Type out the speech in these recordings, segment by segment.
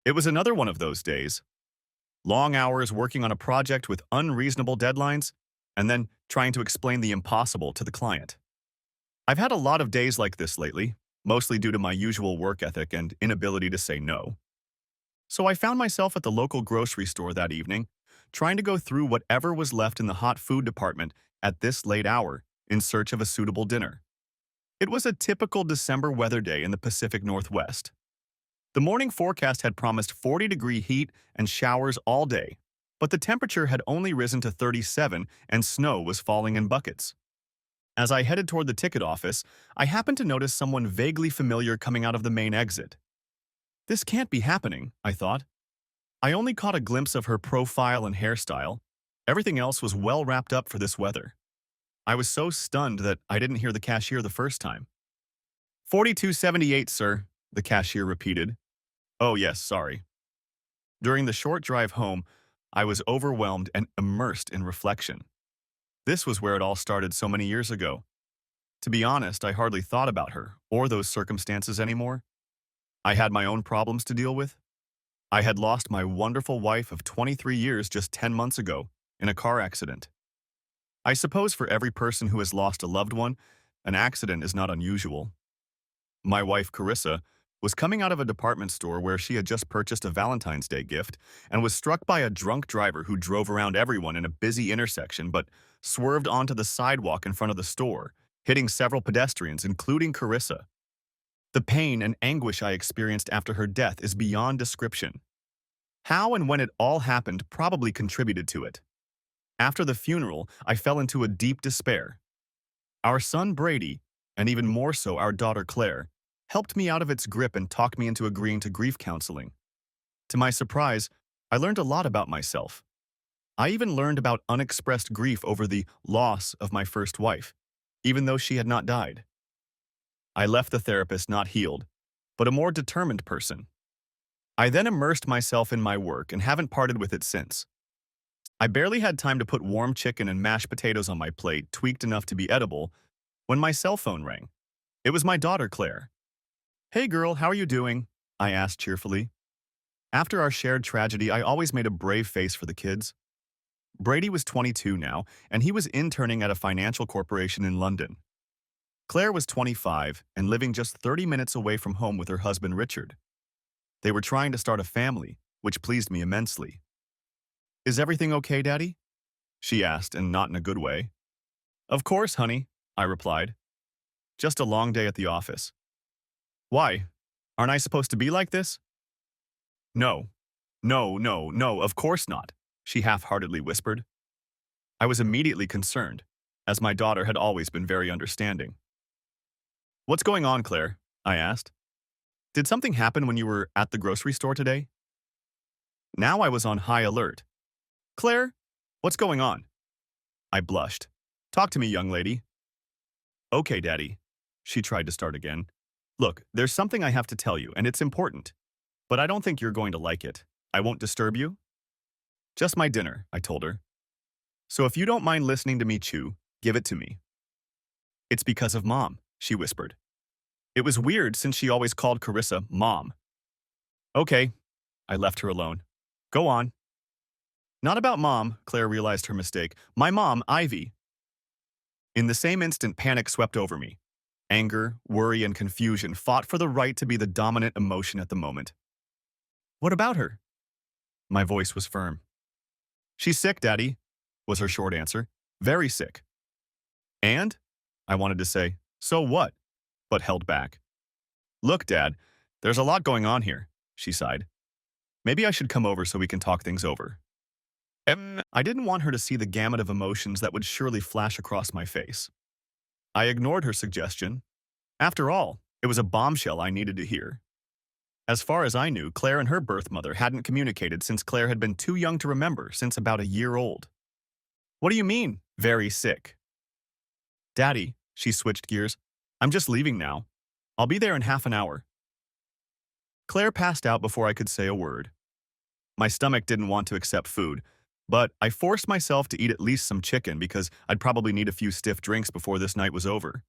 It was another one of those days. Long hours working on a project with unreasonable deadlines, and then trying to explain the impossible to the client. I've had a lot of days like this lately, mostly due to my usual work ethic and inability to say no. So I found myself at the local grocery store that evening, trying to go through whatever was left in the hot food department at this late hour in search of a suitable dinner. It was a typical December weather day in the Pacific Northwest. The morning forecast had promised 40-degree heat and showers all day, but the temperature had only risen to 37 and snow was falling in buckets. As I headed toward the ticket office, I happened to notice someone vaguely familiar coming out of the main exit. This can't be happening, I thought. I only caught a glimpse of her profile and hairstyle. Everything else was well wrapped up for this weather. I was so stunned that I didn't hear the cashier the first time. 4278, sir, the cashier repeated. Oh, yes, sorry. During the short drive home, I was overwhelmed and immersed in reflection. This was where it all started so many years ago. To be honest, I hardly thought about her or those circumstances anymore. I had my own problems to deal with. I had lost my wonderful wife of 23 years just 10 months ago in a car accident. I suppose for every person who has lost a loved one, an accident is not unusual. My wife, Carissa, was coming out of a department store where she had just purchased a Valentine's Day gift and was struck by a drunk driver who drove around everyone in a busy intersection but swerved onto the sidewalk in front of the store, hitting several pedestrians, including Carissa. The pain and anguish I experienced after her death is beyond description. How and when it all happened probably contributed to it. After the funeral, I fell into a deep despair. Our son Brady, and even more so our daughter Claire, helped me out of its grip and talked me into agreeing to grief counseling. To my surprise, I learned a lot about myself. I even learned about unexpressed grief over the loss of my first wife, even though she had not died. I left the therapist not healed, but a more determined person. I then immersed myself in my work and haven't parted with it since. I barely had time to put warm chicken and mashed potatoes on my plate, tweaked enough to be edible, when my cell phone rang. It was my daughter, Claire. Hey girl, how are you doing? I asked cheerfully. After our shared tragedy, I always made a brave face for the kids. Brady was 22 now, and he was interning at a financial corporation in London. Claire was 25 and living just 30 minutes away from home with her husband Richard. They were trying to start a family, which pleased me immensely. Is everything okay, Daddy? She asked, and not in a good way. Of course, honey, I replied. Just a long day at the office. Why? Aren't I supposed to be like this? No. No, of course not, she half-heartedly whispered. I was immediately concerned, as my daughter had always been very understanding. What's going on, Claire? I asked. Did something happen when you were at the grocery store today? Now I was on high alert. Claire, what's going on? I blushed. Talk to me, young lady. Okay, Daddy. She tried to start again. Look, there's something I have to tell you, and it's important. But I don't think you're going to like it. I won't disturb you. Just my dinner, I told her. So if you don't mind listening to me chew, give it to me. It's because of Mom, she whispered. It was weird since she always called Carissa Mom. Okay, I left her alone. Go on. Not about Mom, Claire realized her mistake. My mom, Ivy. In the same instant, panic swept over me. Anger, worry, and confusion fought for the right to be the dominant emotion at the moment. What about her? My voice was firm. She's sick, Daddy, was her short answer. Very sick. And? I wanted to say, so what? But held back. Look, Dad, there's a lot going on here, she sighed. Maybe I should come over so we can talk things over. I didn't want her to see the gamut of emotions that would surely flash across my face. I ignored her suggestion. After all, it was a bombshell I needed to hear. As far as I knew, Claire and her birth mother hadn't communicated since Claire had been too young to remember, since about a year old. What do you mean, very sick? Daddy, she switched gears. I'm just leaving now. I'll be there in half an hour. Claire passed out before I could say a word. My stomach didn't want to accept food, but I forced myself to eat at least some chicken because I'd probably need a few stiff drinks before this night was over.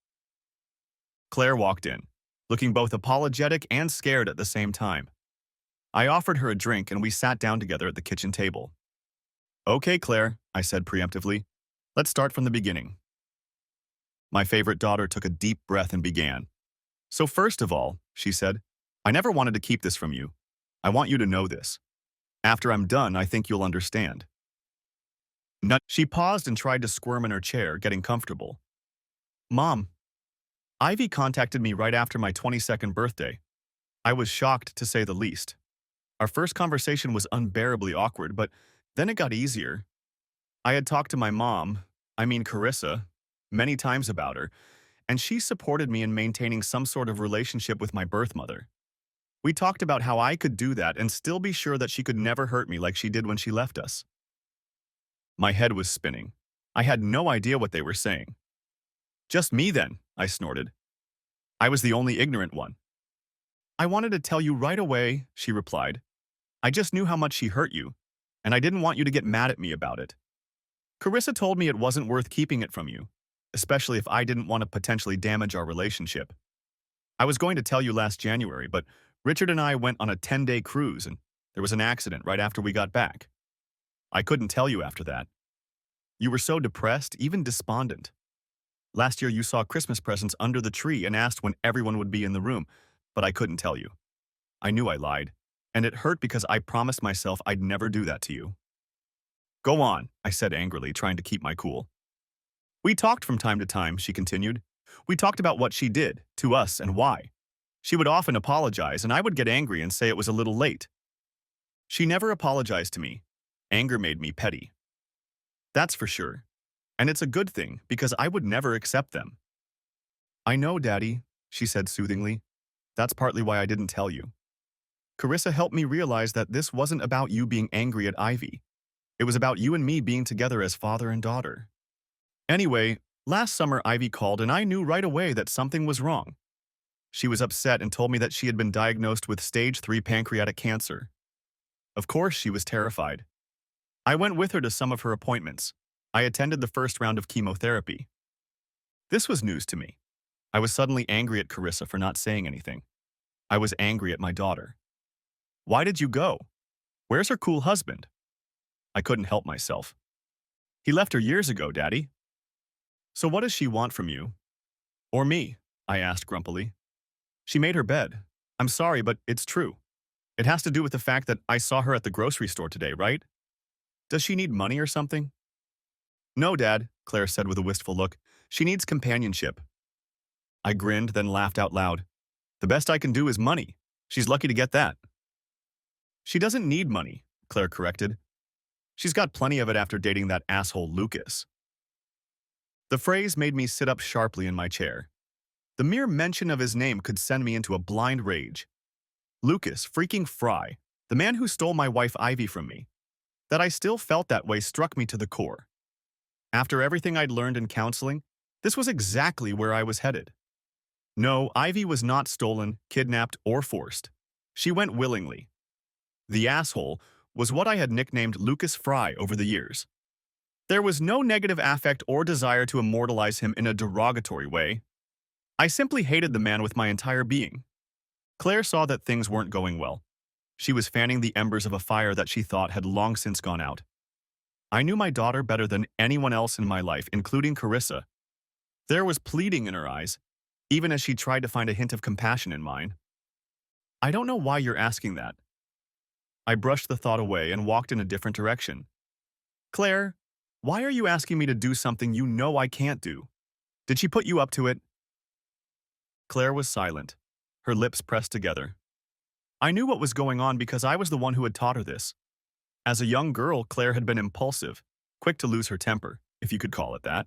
Claire walked in, looking both apologetic and scared at the same time. I offered her a drink and we sat down together at the kitchen table. Okay, Claire, I said preemptively. Let's start from the beginning. My favorite daughter took a deep breath and began. So first of all, she said, I never wanted to keep this from you. I want you to know this. After I'm done, I think you'll understand. She paused and tried to squirm in her chair, getting comfortable. Mom, Ivy contacted me right after my 22nd birthday. I was shocked, to say the least. Our first conversation was unbearably awkward, but then it got easier. I had talked to my mom, Carissa, many times about her, and she supported me in maintaining some sort of relationship with my birth mother. We talked about how I could do that and still be sure that she could never hurt me like she did when she left us. My head was spinning. I had no idea what they were saying. Just me then, I snorted. I was the only ignorant one. I wanted to tell you right away, she replied. I just knew how much she hurt you, and I didn't want you to get mad at me about it. Carissa told me it wasn't worth keeping it from you, especially if I didn't want to potentially damage our relationship. I was going to tell you last January, but Richard and I went on a 10-day cruise and there was an accident right after we got back. I couldn't tell you after that. You were so depressed, even despondent. Last year you saw Christmas presents under the tree and asked when everyone would be in the room, but I couldn't tell you. I knew I lied, and it hurt because I promised myself I'd never do that to you. Go on, I said angrily, trying to keep my cool. We talked from time to time, she continued. We talked about what she did, to us, and why. She would often apologize, and I would get angry and say it was a little late. She never apologized to me. Anger made me petty. That's for sure. And it's a good thing, because I would never accept them. I know, Daddy, she said soothingly. That's partly why I didn't tell you. Carissa helped me realize that this wasn't about you being angry at Ivy. It was about you and me being together as father and daughter. Anyway, last summer Ivy called and I knew right away that something was wrong. She was upset and told me that she had been diagnosed with stage 3 pancreatic cancer. Of course, she was terrified. I went with her to some of her appointments. I attended the first round of chemotherapy. This was news to me. I was suddenly angry at Carissa for not saying anything. I was angry at my daughter. Why did you go? Where's her cool husband? I couldn't help myself. He left her years ago, Daddy. So what does she want from you? Or me? I asked grumpily. She made her bed. I'm sorry, but it's true. It has to do with the fact that I saw her at the grocery store today, right? Does she need money or something? No, Dad, Claire said with a wistful look. She needs companionship. I grinned, then laughed out loud. The best I can do is money. She's lucky to get that. She doesn't need money, Claire corrected. She's got plenty of it after dating that asshole Lucas. The phrase made me sit up sharply in my chair. The mere mention of his name could send me into a blind rage. Lucas freaking Fry, the man who stole my wife Ivy from me. That I still felt that way struck me to the core. After everything I'd learned in counseling, this was exactly where I was headed. No, Ivy was not stolen, kidnapped, or forced. She went willingly. The asshole was what I had nicknamed Lucas Fry over the years. There was no negative affect or desire to immortalize him in a derogatory way. I simply hated the man with my entire being. Claire saw that things weren't going well. She was fanning the embers of a fire that she thought had long since gone out. I knew my daughter better than anyone else in my life, including Carissa. There was pleading in her eyes, even as she tried to find a hint of compassion in mine. I don't know why you're asking that. I brushed the thought away and walked in a different direction. Claire, why are you asking me to do something you know I can't do? Did she put you up to it? Claire was silent, her lips pressed together. I knew what was going on because I was the one who had taught her this. As a young girl, Claire had been impulsive, quick to lose her temper, if you could call it that.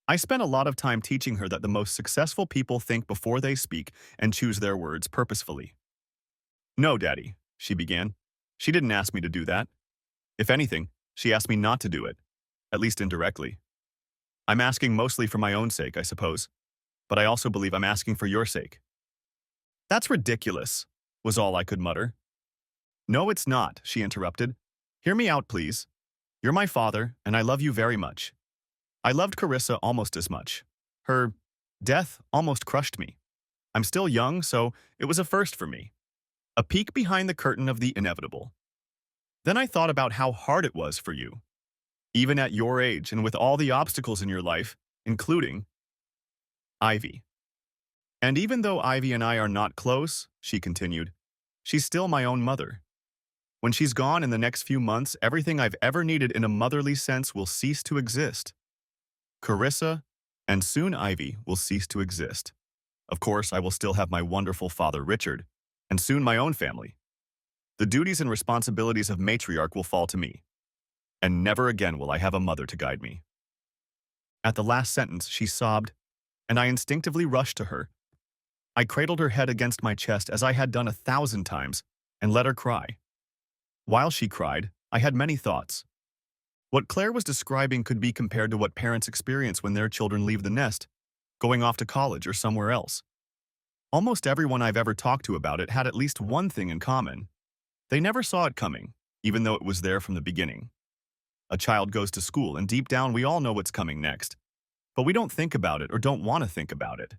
I spent a lot of time teaching her that the most successful people think before they speak and choose their words purposefully. No, Daddy, she began. She didn't ask me to do that. If anything, she asked me not to do it, at least indirectly. I'm asking mostly for my own sake, I suppose, but I also believe I'm asking for your sake. That's ridiculous, was all I could mutter. No, it's not, she interrupted. Hear me out, please. You're my father, and I love you very much. I loved Carissa almost as much. Her death almost crushed me. I'm still young, so it was a first for me. A peek behind the curtain of the inevitable. Then I thought about how hard it was for you, even at your age and with all the obstacles in your life, including Ivy. And even though Ivy and I are not close, she continued, she's still my own mother. When she's gone in the next few months, everything I've ever needed in a motherly sense will cease to exist. Carissa, and soon Ivy, will cease to exist. Of course, I will still have my wonderful father, Richard, and soon my own family. The duties and responsibilities of matriarch will fall to me, and never again will I have a mother to guide me. At the last sentence, she sobbed, and I instinctively rushed to her. I cradled her head against my chest as I had done 1,000 times, and let her cry. While she cried, I had many thoughts. What Claire was describing could be compared to what parents experience when their children leave the nest, going off to college or somewhere else. Almost everyone I've ever talked to about it had at least one thing in common. They never saw it coming, even though it was there from the beginning. A child goes to school, and deep down we all know what's coming next. But we don't think about it or don't want to think about it.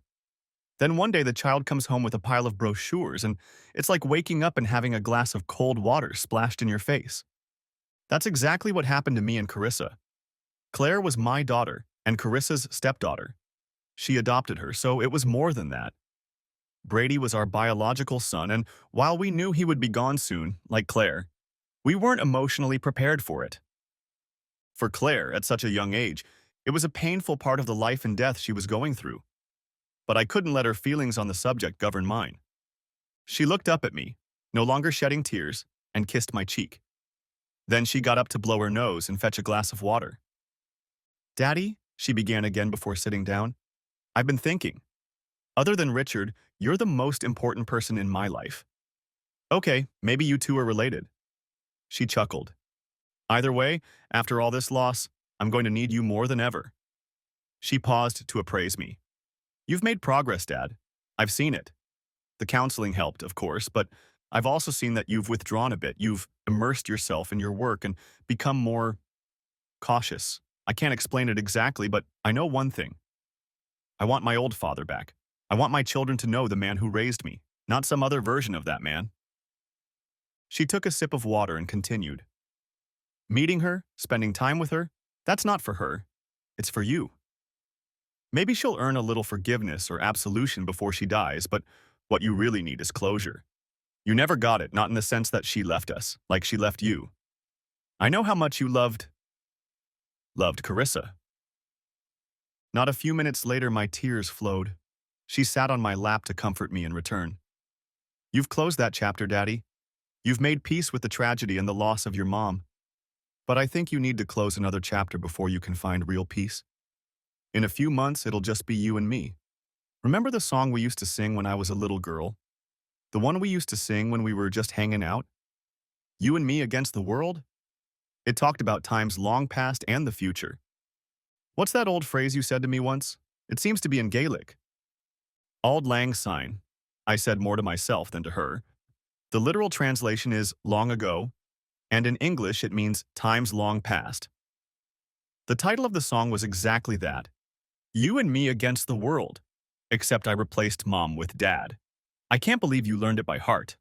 Then one day the child comes home with a pile of brochures, and it's like waking up and having a glass of cold water splashed in your face. That's exactly what happened to me and Carissa. Claire was my daughter and Carissa's stepdaughter. She adopted her, so it was more than that. Brady was our biological son, and while we knew he would be gone soon, like Claire, we weren't emotionally prepared for it. For Claire, at such a young age, it was a painful part of the life and death she was going through. But I couldn't let her feelings on the subject govern mine. She looked up at me, no longer shedding tears, and kissed my cheek. Then she got up to blow her nose and fetch a glass of water. "Daddy," she began again before sitting down, "I've been thinking. Other than Richard, you're the most important person in my life. Okay, maybe you two are related." She chuckled. "Either way, after all this loss, I'm going to need you more than ever." She paused to appraise me. "You've made progress, Dad. I've seen it. The counseling helped, of course, but I've also seen that you've withdrawn a bit. You've immersed yourself in your work and become more cautious. I can't explain it exactly, but I know one thing. I want my old father back. I want my children to know the man who raised me, not some other version of that man." She took a sip of water and continued. "Meeting her, spending time with her, that's not for her. It's for you. Maybe she'll earn a little forgiveness or absolution before she dies, but what you really need is closure. You never got it, not in the sense that she left us, like she left you. I know how much you loved Carissa." Not a few minutes later, my tears flowed. She sat on my lap to comfort me in return. "You've closed that chapter, Daddy. You've made peace with the tragedy and the loss of your mom. But I think you need to close another chapter before you can find real peace. In a few months, it'll just be you and me. Remember the song we used to sing when I was a little girl? The one we used to sing when we were just hanging out? You and me against the world? It talked about times long past and the future. What's that old phrase you said to me once? It seems to be in Gaelic. Auld Lang Syne. I said more to myself than to her. The literal translation is long ago, and in English it means times long past. The title of the song was exactly that. You and me against the world. Except I replaced Mom with Dad. I can't believe you learned it by heart."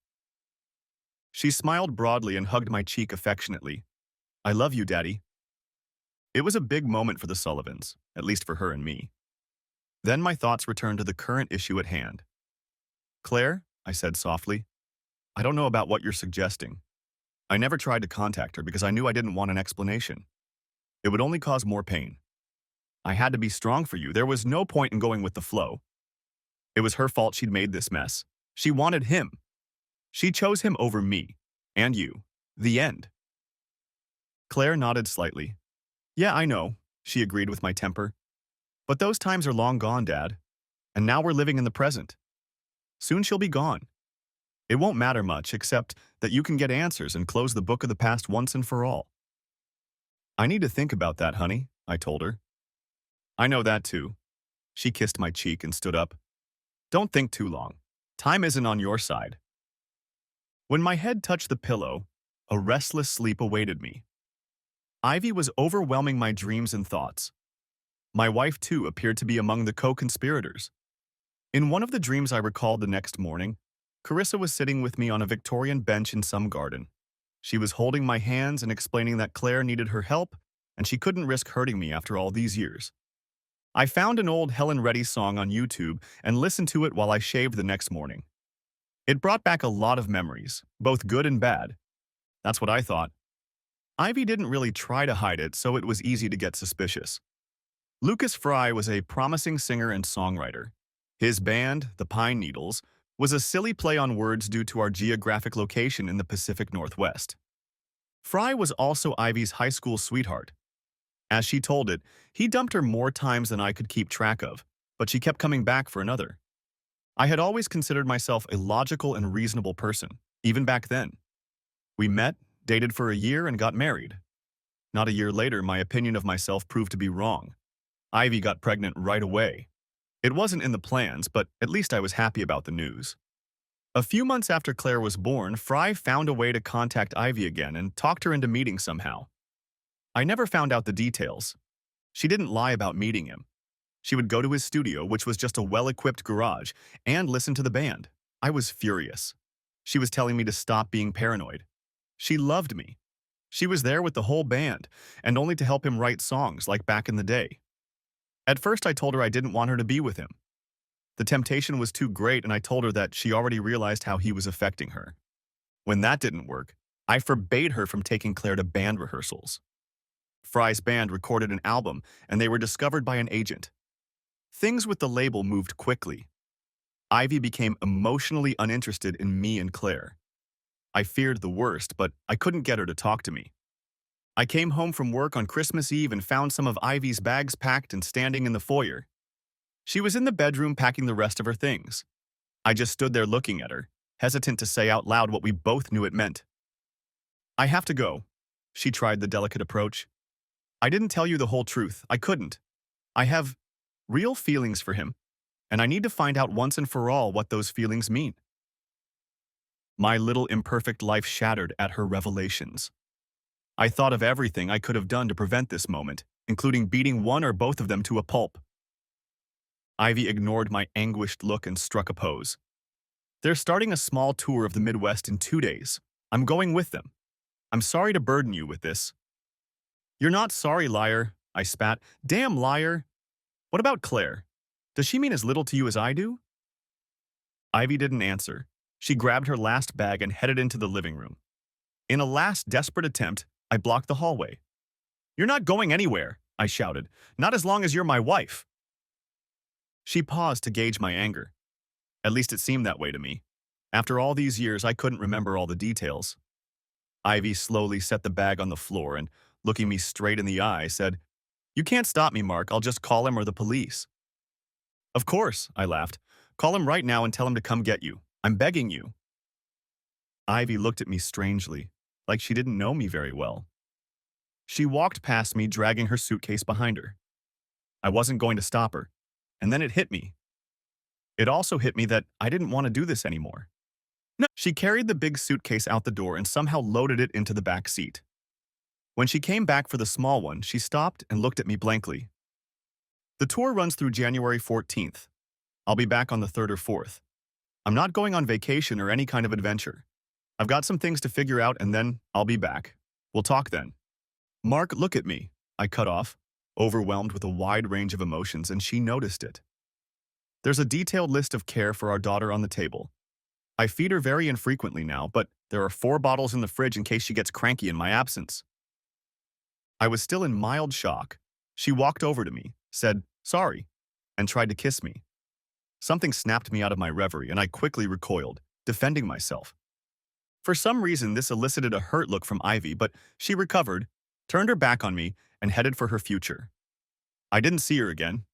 She smiled broadly and hugged my cheek affectionately. "I love you, Daddy." It was a big moment for the Sullivans, at least for her and me. Then my thoughts returned to the current issue at hand. "Claire," I said softly, "I don't know about what you're suggesting. I never tried to contact her because I knew I didn't want an explanation. It would only cause more pain. I had to be strong for you. There was no point in going with the flow. It was her fault she'd made this mess. She wanted him. She chose him over me. And you. The end." Claire nodded slightly. "Yeah, I know," she agreed with my temper. "But those times are long gone, Dad. And now we're living in the present. Soon she'll be gone. It won't matter much, except that you can get answers and close the book of the past once and for all." "I need to think about that, honey," I told her. "I know that too." She kissed my cheek and stood up. "Don't think too long. Time isn't on your side." When my head touched the pillow, a restless sleep awaited me. Ivy was overwhelming my dreams and thoughts. My wife, too, appeared to be among the co-conspirators. In one of the dreams I recalled the next morning, Carissa was sitting with me on a Victorian bench in some garden. She was holding my hands and explaining that Claire needed her help, and she couldn't risk hurting me after all these years. I found an old Helen Reddy song on YouTube and listened to it while I shaved the next morning. It brought back a lot of memories, both good and bad. That's what I thought. Ivy didn't really try to hide it, so it was easy to get suspicious. Lucas Fry was a promising singer and songwriter. His band, the Pine Needles, was a silly play on words due to our geographic location in the Pacific Northwest. Fry was also Ivy's high school sweetheart. As she told it, he dumped her more times than I could keep track of, but she kept coming back for another. I had always considered myself a logical and reasonable person, even back then. We met, dated for a year, and got married. Not a year later, my opinion of myself proved to be wrong. Ivy got pregnant right away. It wasn't in the plans, but at least I was happy about the news. A few months after Claire was born, Fry found a way to contact Ivy again and talked her into meeting somehow. I never found out the details. She didn't lie about meeting him. She would go to his studio, which was just a well-equipped garage, and listen to the band. I was furious. She was telling me to stop being paranoid. She loved me. She was there with the whole band, and only to help him write songs like back in the day. At first, I told her I didn't want her to be with him. The temptation was too great, and I told her that she already realized how he was affecting her. When that didn't work, I forbade her from taking Claire to band rehearsals. Fry's band recorded an album, and they were discovered by an agent. Things with the label moved quickly. Ivy became emotionally uninterested in me and Claire. I feared the worst, but I couldn't get her to talk to me. I came home from work on Christmas Eve and found some of Ivy's bags packed and standing in the foyer. She was in the bedroom packing the rest of her things. I just stood there looking at her, hesitant to say out loud what we both knew it meant. "I have to go," she tried the delicate approach. "I didn't tell you the whole truth. I couldn't. I have real feelings for him, and I need to find out once and for all what those feelings mean." My little imperfect life shattered at her revelations. I thought of everything I could have done to prevent this moment, including beating one or both of them to a pulp. Ivy ignored my anguished look and struck a pose. "They're starting a small tour of the Midwest in 2 days. I'm going with them. I'm sorry to burden you with this." "You're not sorry, liar," I spat. "Damn liar. What about Claire? Does she mean as little to you as I do?" Ivy didn't answer. She grabbed her last bag and headed into the living room. In a last desperate attempt, I blocked the hallway. "You're not going anywhere," I shouted. "Not as long as you're my wife." She paused to gauge my anger. At least it seemed that way to me. After all these years, I couldn't remember all the details. Ivy slowly set the bag on the floor and, looking me straight in the eye, said, "You can't stop me, Mark. I'll just call him or the police." "Of course," I laughed. "Call him right now and tell him to come get you. I'm begging you." Ivy looked at me strangely, like she didn't know me very well. She walked past me, dragging her suitcase behind her. I wasn't going to stop her, and then it hit me. It also hit me that I didn't want to do this anymore. No. She carried the big suitcase out the door and somehow loaded it into the back seat. When she came back for the small one, she stopped and looked at me blankly. "The tour runs through January 14th. I'll be back on the 3rd or 4th. I'm not going on vacation or any kind of adventure. I've got some things to figure out and then I'll be back. We'll talk then." "Mark, look at me," I cut off, overwhelmed with a wide range of emotions, and she noticed it. "There's a detailed list of care for our daughter on the table. I feed her very infrequently now, but there are 4 bottles in the fridge in case she gets cranky in my absence." I was still in mild shock. She walked over to me, said, "Sorry," and tried to kiss me. Something snapped me out of my reverie, and I quickly recoiled, defending myself. For some reason, this elicited a hurt look from Ivy, but she recovered, turned her back on me, and headed for her future. I didn't see her again.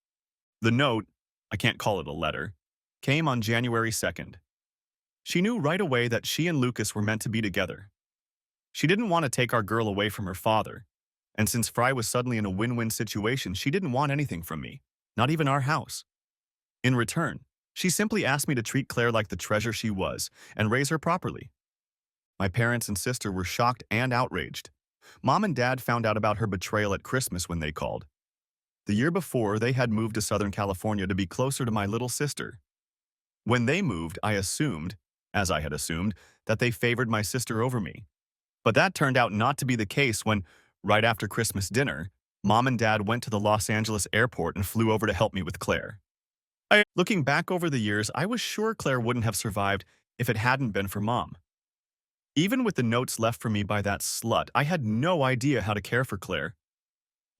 The note, I can't call it a letter, came on January 2nd. She knew right away that she and Lucas were meant to be together. She didn't want to take our girl away from her father, and since Fry was suddenly in a win-win situation, she didn't want anything from me, not even our house. In return, she simply asked me to treat Claire like the treasure she was and raise her properly. My parents and sister were shocked and outraged. Mom and Dad found out about her betrayal at Christmas when they called. The year before, they had moved to Southern California to be closer to my little sister. When they moved, I assumed, as I had assumed, that they favored my sister over me. But that turned out not to be the case when, right after Christmas dinner, Mom and Dad went to the Los Angeles airport and flew over to help me with Claire. Looking back over the years, I was sure Claire wouldn't have survived if it hadn't been for Mom. Even with the notes left for me by that slut, I had no idea how to care for Claire.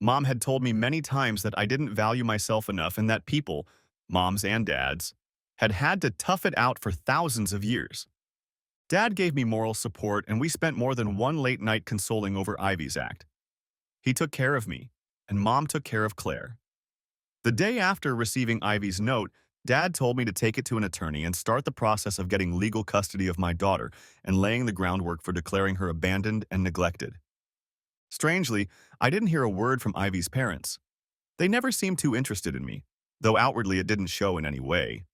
Mom had told me many times that I didn't value myself enough and that people, moms and dads, had had to tough it out for thousands of years. Dad gave me moral support, and we spent more than one late night consoling over Ivy's act. He took care of me, and Mom took care of Claire. The day after receiving Ivy's note, Dad told me to take it to an attorney and start the process of getting legal custody of my daughter and laying the groundwork for declaring her abandoned and neglected. Strangely, I didn't hear a word from Ivy's parents. They never seemed too interested in me, though outwardly it didn't show in any way.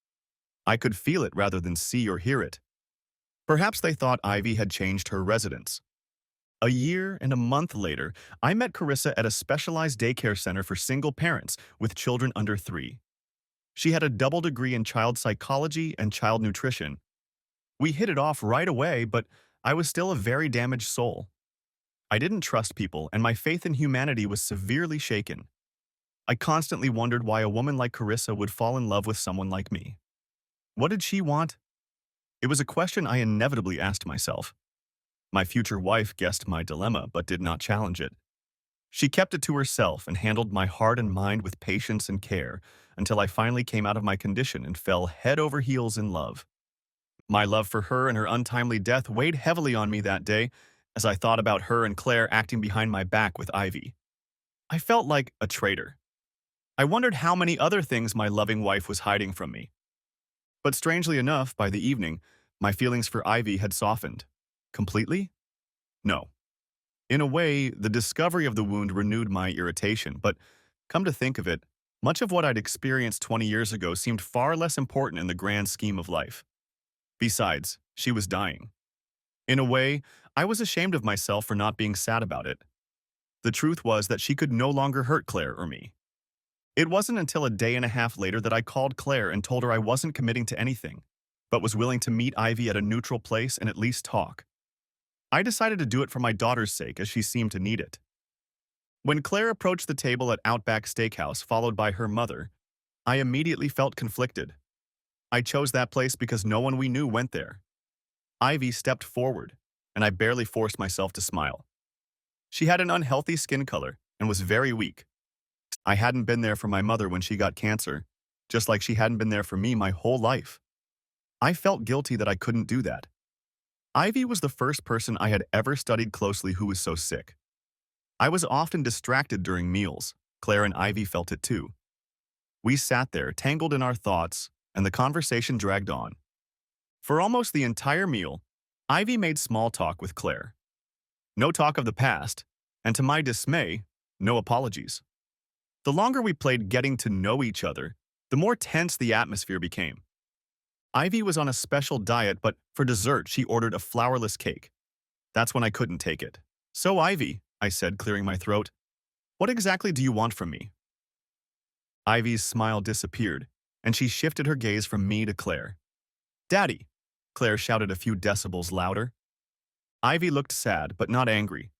I could feel it rather than see or hear it. Perhaps they thought Ivy had changed her residence. A year and a month later, I met Carissa at a specialized daycare center for single parents with children under 3. She had a double degree in child psychology and child nutrition. We hit it off right away, but I was still a very damaged soul. I didn't trust people, and my faith in humanity was severely shaken. I constantly wondered why a woman like Carissa would fall in love with someone like me. What did she want? It was a question I inevitably asked myself. My future wife guessed my dilemma but did not challenge it. She kept it to herself and handled my heart and mind with patience and care until I finally came out of my condition and fell head over heels in love. My love for her and her untimely death weighed heavily on me that day as I thought about her and Claire acting behind my back with Ivy. I felt like a traitor. I wondered how many other things my loving wife was hiding from me. But strangely enough, by the evening, my feelings for Ivy had softened. Completely? No. In a way, the discovery of the wound renewed my irritation, but come to think of it, much of what I'd experienced 20 years ago seemed far less important in the grand scheme of life. Besides, she was dying. In a way, I was ashamed of myself for not being sad about it. The truth was that she could no longer hurt Claire or me. It wasn't until a day and a half later that I called Claire and told her I wasn't committing to anything, but was willing to meet Ivy at a neutral place and at least talk. I decided to do it for my daughter's sake as she seemed to need it. When Claire approached the table at Outback Steakhouse followed by her mother, I immediately felt conflicted. I chose that place because no one we knew went there. Ivy stepped forward, and I barely forced myself to smile. She had an unhealthy skin color and was very weak. I hadn't been there for my mother when she got cancer, just like she hadn't been there for me my whole life. I felt guilty that I couldn't do that. Ivy was the first person I had ever studied closely who was so sick. I was often distracted during meals. Claire and Ivy felt it too. We sat there, tangled in our thoughts, and the conversation dragged on. For almost the entire meal, Ivy made small talk with Claire. No talk of the past, and to my dismay, no apologies. The longer we played getting to know each other, the more tense the atmosphere became. Ivy was on a special diet, but for dessert, she ordered a flourless cake. That's when I couldn't take it. "So, Ivy," I said, clearing my throat, "what exactly do you want from me?" Ivy's smile disappeared, and she shifted her gaze from me to Claire. "Daddy!" Claire shouted a few decibels louder. Ivy looked sad, but not angry.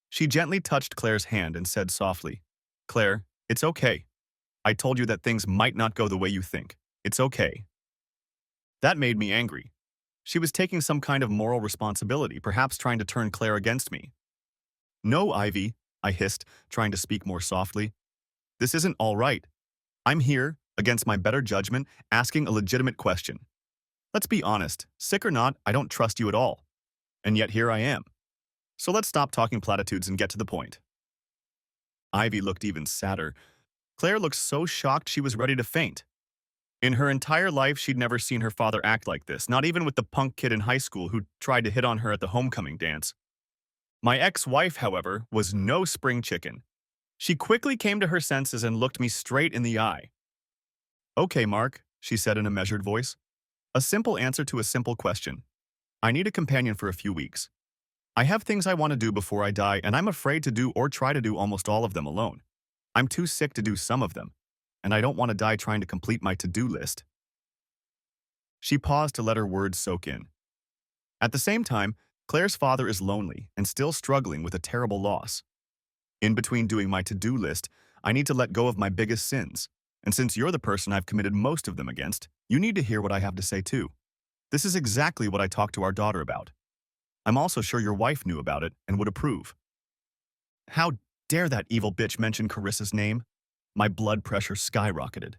She gently touched Claire's hand and said softly, "Claire, it's okay. I told you that things might not go the way you think. It's okay." That made me angry. She was taking some kind of moral responsibility, perhaps trying to turn Claire against me. "No, Ivy," I hissed, trying to speak more softly. "This isn't all right. I'm here, against my better judgment, asking a legitimate question. Let's be honest, sick or not, I don't trust you at all. And yet here I am. So let's stop talking platitudes and get to the point." Ivy looked even sadder. Claire looked so shocked she was ready to faint. In her entire life, she'd never seen her father act like this, not even with the punk kid in high school who tried to hit on her at the homecoming dance. My ex-wife, however, was no spring chicken. She quickly came to her senses and looked me straight in the eye. "Okay, Mark," she said in a measured voice. "A simple answer to a simple question. I need a companion for a few weeks. I have things I want to do before I die, and I'm afraid to do or try to do almost all of them alone. I'm too sick to do some of them, and I don't want to die trying to complete my to-do list." She paused to let her words soak in. At the same time, Claire's father is lonely and still struggling with a terrible loss. In between doing my to-do list, I need to let go of my biggest sins. And since you're the person I've committed most of them against, you need to hear what I have to say too. This is exactly what I talked to our daughter about. I'm also sure your wife knew about it and would approve. How dare that evil bitch mention Carissa's name? My blood pressure skyrocketed.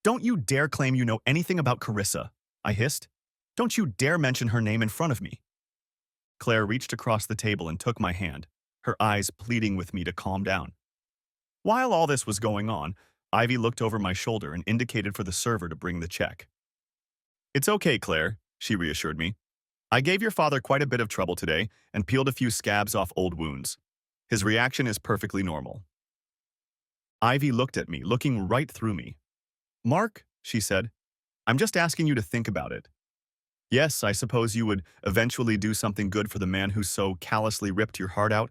Don't you dare claim you know anything about Carissa, I hissed. Don't you dare mention her name in front of me. Claire reached across the table and took my hand, her eyes pleading with me to calm down. While all this was going on, Ivy looked over my shoulder and indicated for the server to bring the check. It's okay, Claire, she reassured me. I gave your father quite a bit of trouble today and peeled a few scabs off old wounds. His reaction is perfectly normal. Ivy looked at me, looking right through me. Mark, she said, I'm just asking you to think about it. Yes, I suppose you would eventually do something good for the man who so callously ripped your heart out.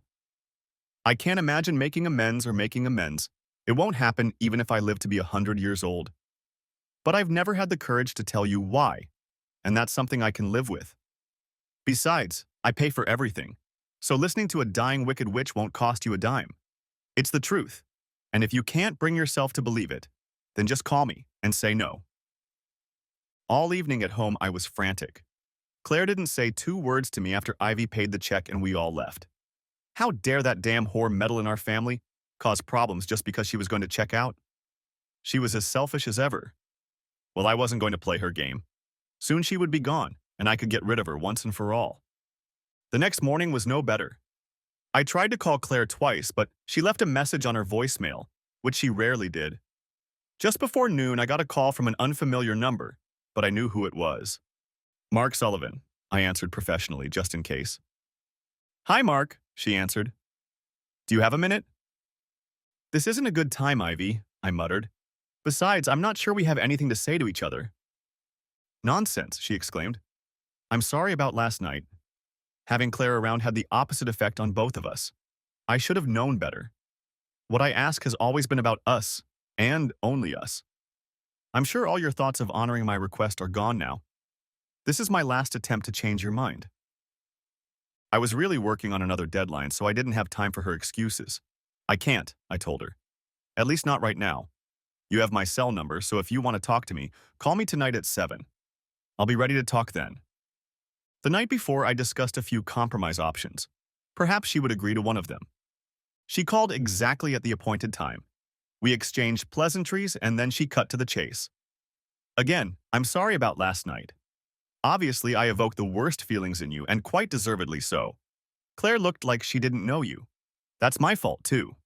I can't imagine making amends or making amends. It won't happen even if I live to be 100 years old. But I've never had the courage to tell you why, and that's something I can live with. Besides, I pay for everything, so listening to a dying wicked witch won't cost you a dime. It's the truth, and if you can't bring yourself to believe it, then just call me and say no. All evening at home, I was frantic. Claire didn't say 2 words to me after Ivy paid the check and we all left. How dare that damn whore meddle in our family, cause problems just because she was going to check out? She was as selfish as ever. Well, I wasn't going to play her game. Soon she would be gone, and I could get rid of her once and for all. The next morning was no better. I tried to call Claire twice, but she left a message on her voicemail, which she rarely did. Just before noon, I got a call from an unfamiliar number, but I knew who it was. Mark Sullivan, I answered professionally, just in case. Hi, Mark, she answered. Do you have a minute? This isn't a good time, Ivy, I muttered. Besides, I'm not sure we have anything to say to each other. Nonsense, she exclaimed. I'm sorry about last night. Having Claire around had the opposite effect on both of us. I should have known better. What I ask has always been about us, and only us. I'm sure all your thoughts of honoring my request are gone now. This is my last attempt to change your mind. I was really working on another deadline, so I didn't have time for her excuses. I can't, I told her. At least not right now. You have my cell number, so if you want to talk to me, call me tonight at 7. I'll be ready to talk then. The night before, I discussed a few compromise options. Perhaps she would agree to one of them. She called exactly at the appointed time. We exchanged pleasantries, and then she cut to the chase. Again, I'm sorry about last night. Obviously, I evoked the worst feelings in you, and quite deservedly so. Claire looked like she didn't know you. That's my fault, too.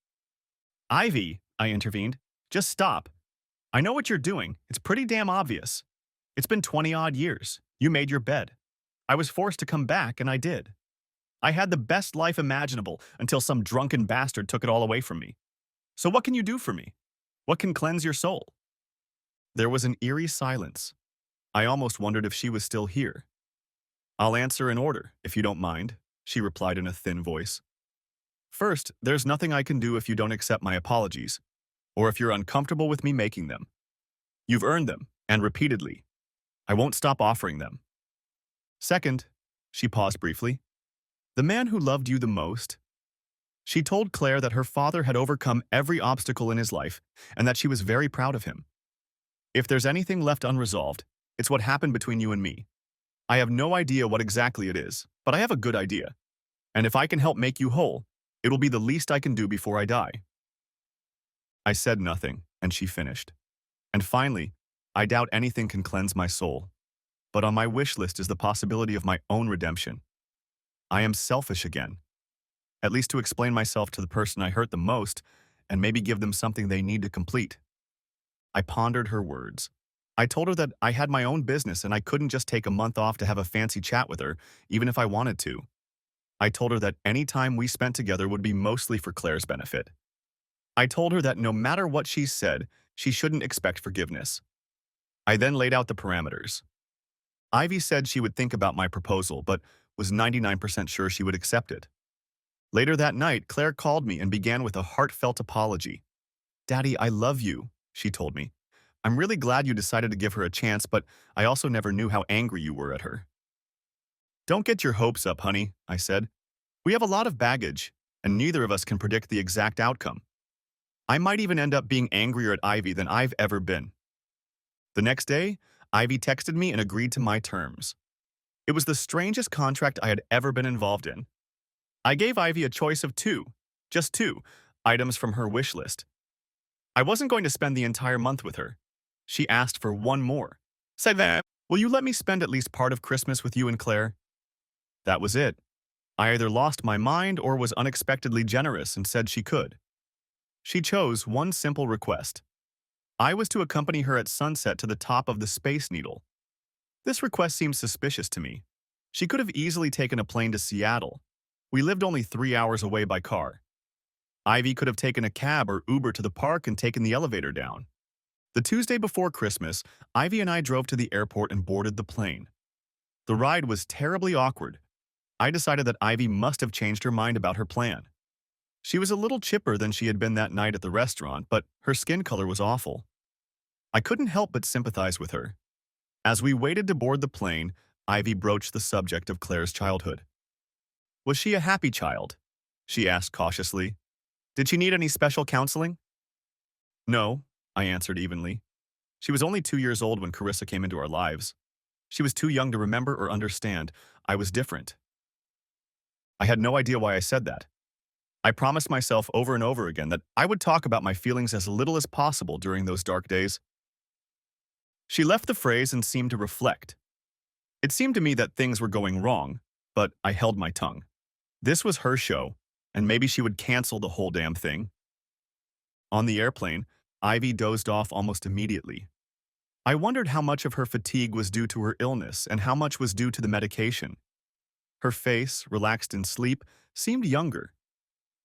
Ivy, I intervened, just stop. I know what you're doing. It's pretty damn obvious. It's been 20-odd years. You made your bed. I was forced to come back, and I did. I had the best life imaginable until some drunken bastard took it all away from me. So what can you do for me? What can cleanse your soul? There was an eerie silence. I almost wondered if she was still here. I'll answer in order, if you don't mind, she replied in a thin voice. First, there's nothing I can do if you don't accept my apologies, or if you're uncomfortable with me making them. You've earned them, and repeatedly. I won't stop offering them. Second, she paused briefly, the man who loved you the most. She told Claire that her father had overcome every obstacle in his life and that she was very proud of him. If there's anything left unresolved, it's what happened between you and me. I have no idea what exactly it is, but I have a good idea. And if I can help make you whole, it will be the least I can do before I die. I said nothing, and she finished. And finally, I doubt anything can cleanse my soul. But on my wish list is the possibility of my own redemption. I am selfish again. At least to explain myself to the person I hurt the most, and maybe give them something they need to complete. I pondered her words. I told her that I had my own business and I couldn't just take a month off to have a fancy chat with her, even if I wanted to. I told her that any time we spent together would be mostly for Claire's benefit. I told her that no matter what she said, she shouldn't expect forgiveness. I then laid out the parameters. Ivy said she would think about my proposal, but was 99% sure she would accept it. Later that night, Claire called me and began with a heartfelt apology. "Daddy, I love you," she told me. "I'm really glad you decided to give her a chance, but I also never knew how angry you were at her." Don't get your hopes up, honey, I said. We have a lot of baggage, and neither of us can predict the exact outcome. I might even end up being angrier at Ivy than I've ever been. The next day, Ivy texted me and agreed to my terms. It was the strangest contract I had ever been involved in. I gave Ivy a choice of just two, items from her wish list. I wasn't going to spend the entire month with her. She asked for one more. Said that, will you let me spend at least part of Christmas with you and Claire? That was it. I either lost my mind or was unexpectedly generous and said she could. She chose one simple request. I was to accompany her at sunset to the top of the Space Needle. This request seemed suspicious to me. She could have easily taken a plane to Seattle. We lived only 3 hours away by car. Ivy could have taken a cab or Uber to the park and taken the elevator down. The Tuesday before Christmas, Ivy and I drove to the airport and boarded the plane. The ride was terribly awkward. I decided that Ivy must have changed her mind about her plan. She was a little chipper than she had been that night at the restaurant, but her skin color was awful. I couldn't help but sympathize with her. As we waited to board the plane, Ivy broached the subject of Claire's childhood. Was she a happy child? She asked cautiously. Did she need any special counseling? No, I answered evenly. She was only 2 years old when Carissa came into our lives. She was too young to remember or understand. I was different. I had no idea why I said that. I promised myself over and over again that I would talk about my feelings as little as possible during those dark days. She left the phrase and seemed to reflect. It seemed to me that things were going wrong, but I held my tongue. This was her show, and maybe she would cancel the whole damn thing. On the airplane, Ivy dozed off almost immediately. I wondered how much of her fatigue was due to her illness and how much was due to the medication. Her face, relaxed in sleep, seemed younger.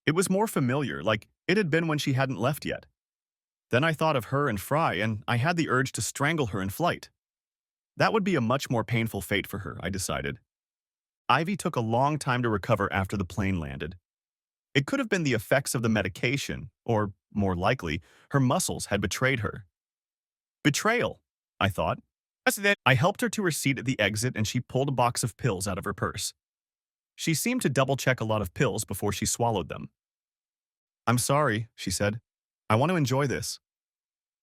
It was more familiar, like it had been when she hadn't left yet. Then I thought of her and Fry, and I had the urge to strangle her in flight. That would be a much more painful fate for her, I decided. Ivy took a long time to recover after the plane landed. It could have been the effects of the medication, or, more likely, her muscles had betrayed her. Betrayal, I thought. I helped her to her seat at the exit and she pulled a box of pills out of her purse. She seemed to double-check a lot of pills before she swallowed them. I'm sorry, she said. I want to enjoy this.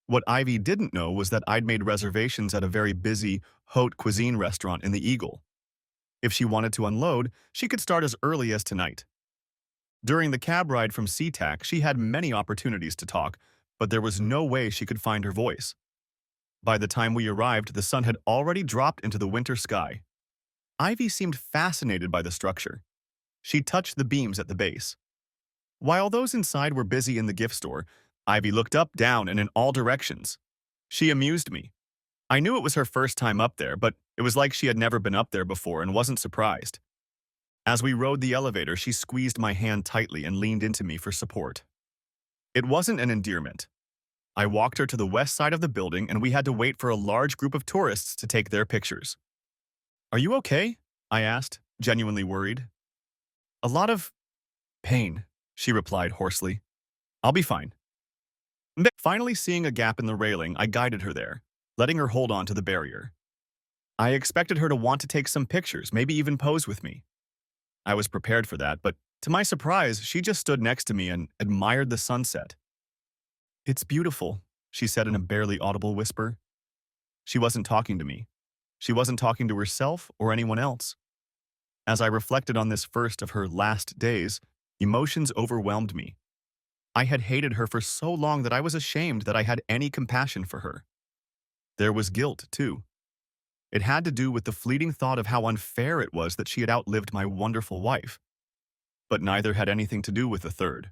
What Ivy didn't know was that I'd made reservations at a very busy haute cuisine restaurant in the Eagle. If she wanted to unload, she could start as early as tonight. During the cab ride from SeaTac, she had many opportunities to talk, but there was no way she could find her voice. By the time we arrived, the sun had already dropped into the winter sky. Ivy seemed fascinated by the structure. She touched the beams at the base. While those inside were busy in the gift store, Ivy looked up, down, and in all directions. She amused me. I knew it was her first time up there, but it was like she had never been up there before and wasn't surprised. As we rode the elevator, she squeezed my hand tightly and leaned into me for support. It wasn't an endearment. I walked her to the west side of the building and we had to wait for a large group of tourists to take their pictures. Are you okay? I asked, genuinely worried. A lot of pain, she replied hoarsely. I'll be fine. Finally seeing a gap in the railing, I guided her there, letting her hold on to the barrier. I expected her to want to take some pictures, maybe even pose with me. I was prepared for that, but to my surprise, she just stood next to me and admired the sunset. It's beautiful, she said in a barely audible whisper. She wasn't talking to me. She wasn't talking to herself or anyone else. As I reflected on this first of her last days, emotions overwhelmed me. I had hated her for so long that I was ashamed that I had any compassion for her. There was guilt, too. It had to do with the fleeting thought of how unfair it was that she had outlived my wonderful wife. But neither had anything to do with the third.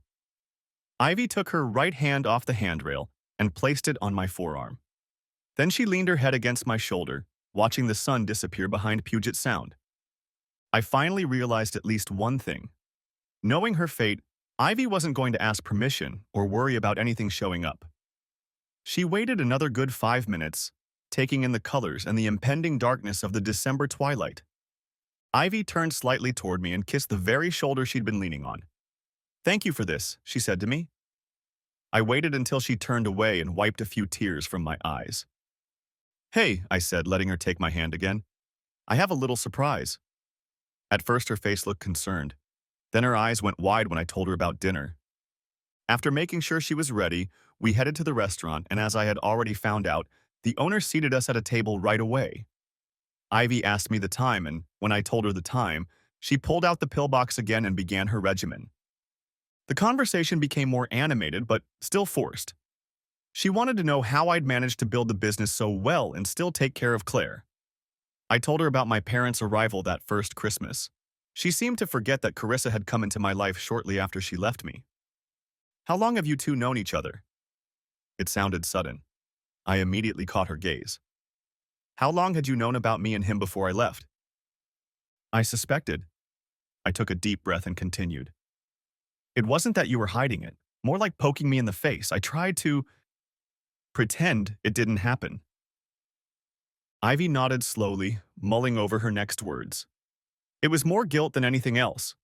Ivy took her right hand off the handrail and placed it on my forearm. Then she leaned her head against my shoulder, watching the sun disappear behind Puget Sound. I finally realized at least one thing. Knowing her fate, Ivy wasn't going to ask permission or worry about anything showing up. She waited another good 5 minutes, taking in the colors and the impending darkness of the December twilight. Ivy turned slightly toward me and kissed the very shoulder she'd been leaning on. Thank you for this, she said to me. I waited until she turned away and wiped a few tears from my eyes. Hey, I said, letting her take my hand again. I have a little surprise. At first, her face looked concerned. Then her eyes went wide when I told her about dinner. After making sure she was ready, we headed to the restaurant, and as I had already found out, the owner seated us at a table right away. Ivy asked me the time, and when I told her the time, she pulled out the pillbox again and began her regimen. The conversation became more animated, but still forced. She wanted to know how I'd managed to build the business so well and still take care of Claire. I told her about my parents' arrival that first Christmas. She seemed to forget that Carissa had come into my life shortly after she left me. How long have you two known each other? It sounded sudden. I immediately caught her gaze. How long had you known about me and him before I left? I suspected. I took a deep breath and continued. It wasn't that you were hiding it, more like poking me in the face. I tried to pretend it didn't happen. Ivy nodded slowly, mulling over her next words. It was more guilt than anything else.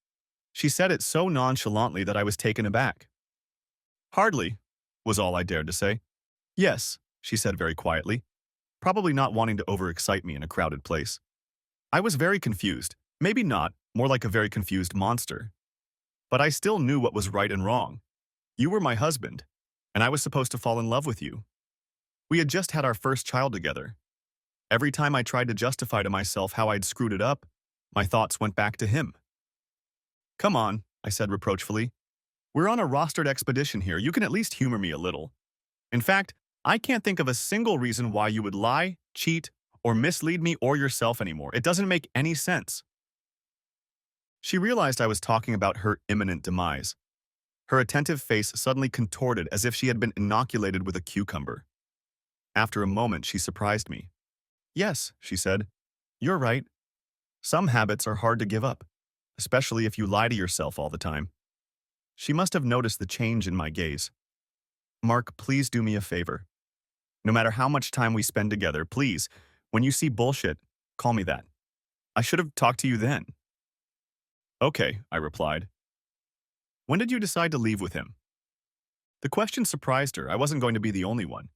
She said it so nonchalantly that I was taken aback. Hardly, was all I dared to say. Yes, she said very quietly, probably not wanting to overexcite me in a crowded place. I was very confused. Maybe not, more like a very confused monster. But I still knew what was right and wrong. You were my husband, and I was supposed to fall in love with you. We had just had our first child together. Every time I tried to justify to myself how I'd screwed it up, my thoughts went back to him. Come on, I said reproachfully. We're on a rostered expedition here. You can at least humor me a little. In fact, I can't think of a single reason why you would lie, cheat, or mislead me or yourself anymore. It doesn't make any sense. She realized I was talking about her imminent demise. Her attentive face suddenly contorted as if she had been inoculated with a cucumber. After a moment, she surprised me. Yes, she said. You're right. Some habits are hard to give up, especially if you lie to yourself all the time. She must have noticed the change in my gaze. Mark, please do me a favor. No matter how much time we spend together, please, when you see bullshit, call me that. I should have talked to you then. Okay, I replied. When did you decide to leave with him? The question surprised her. I wasn't going to be the only one.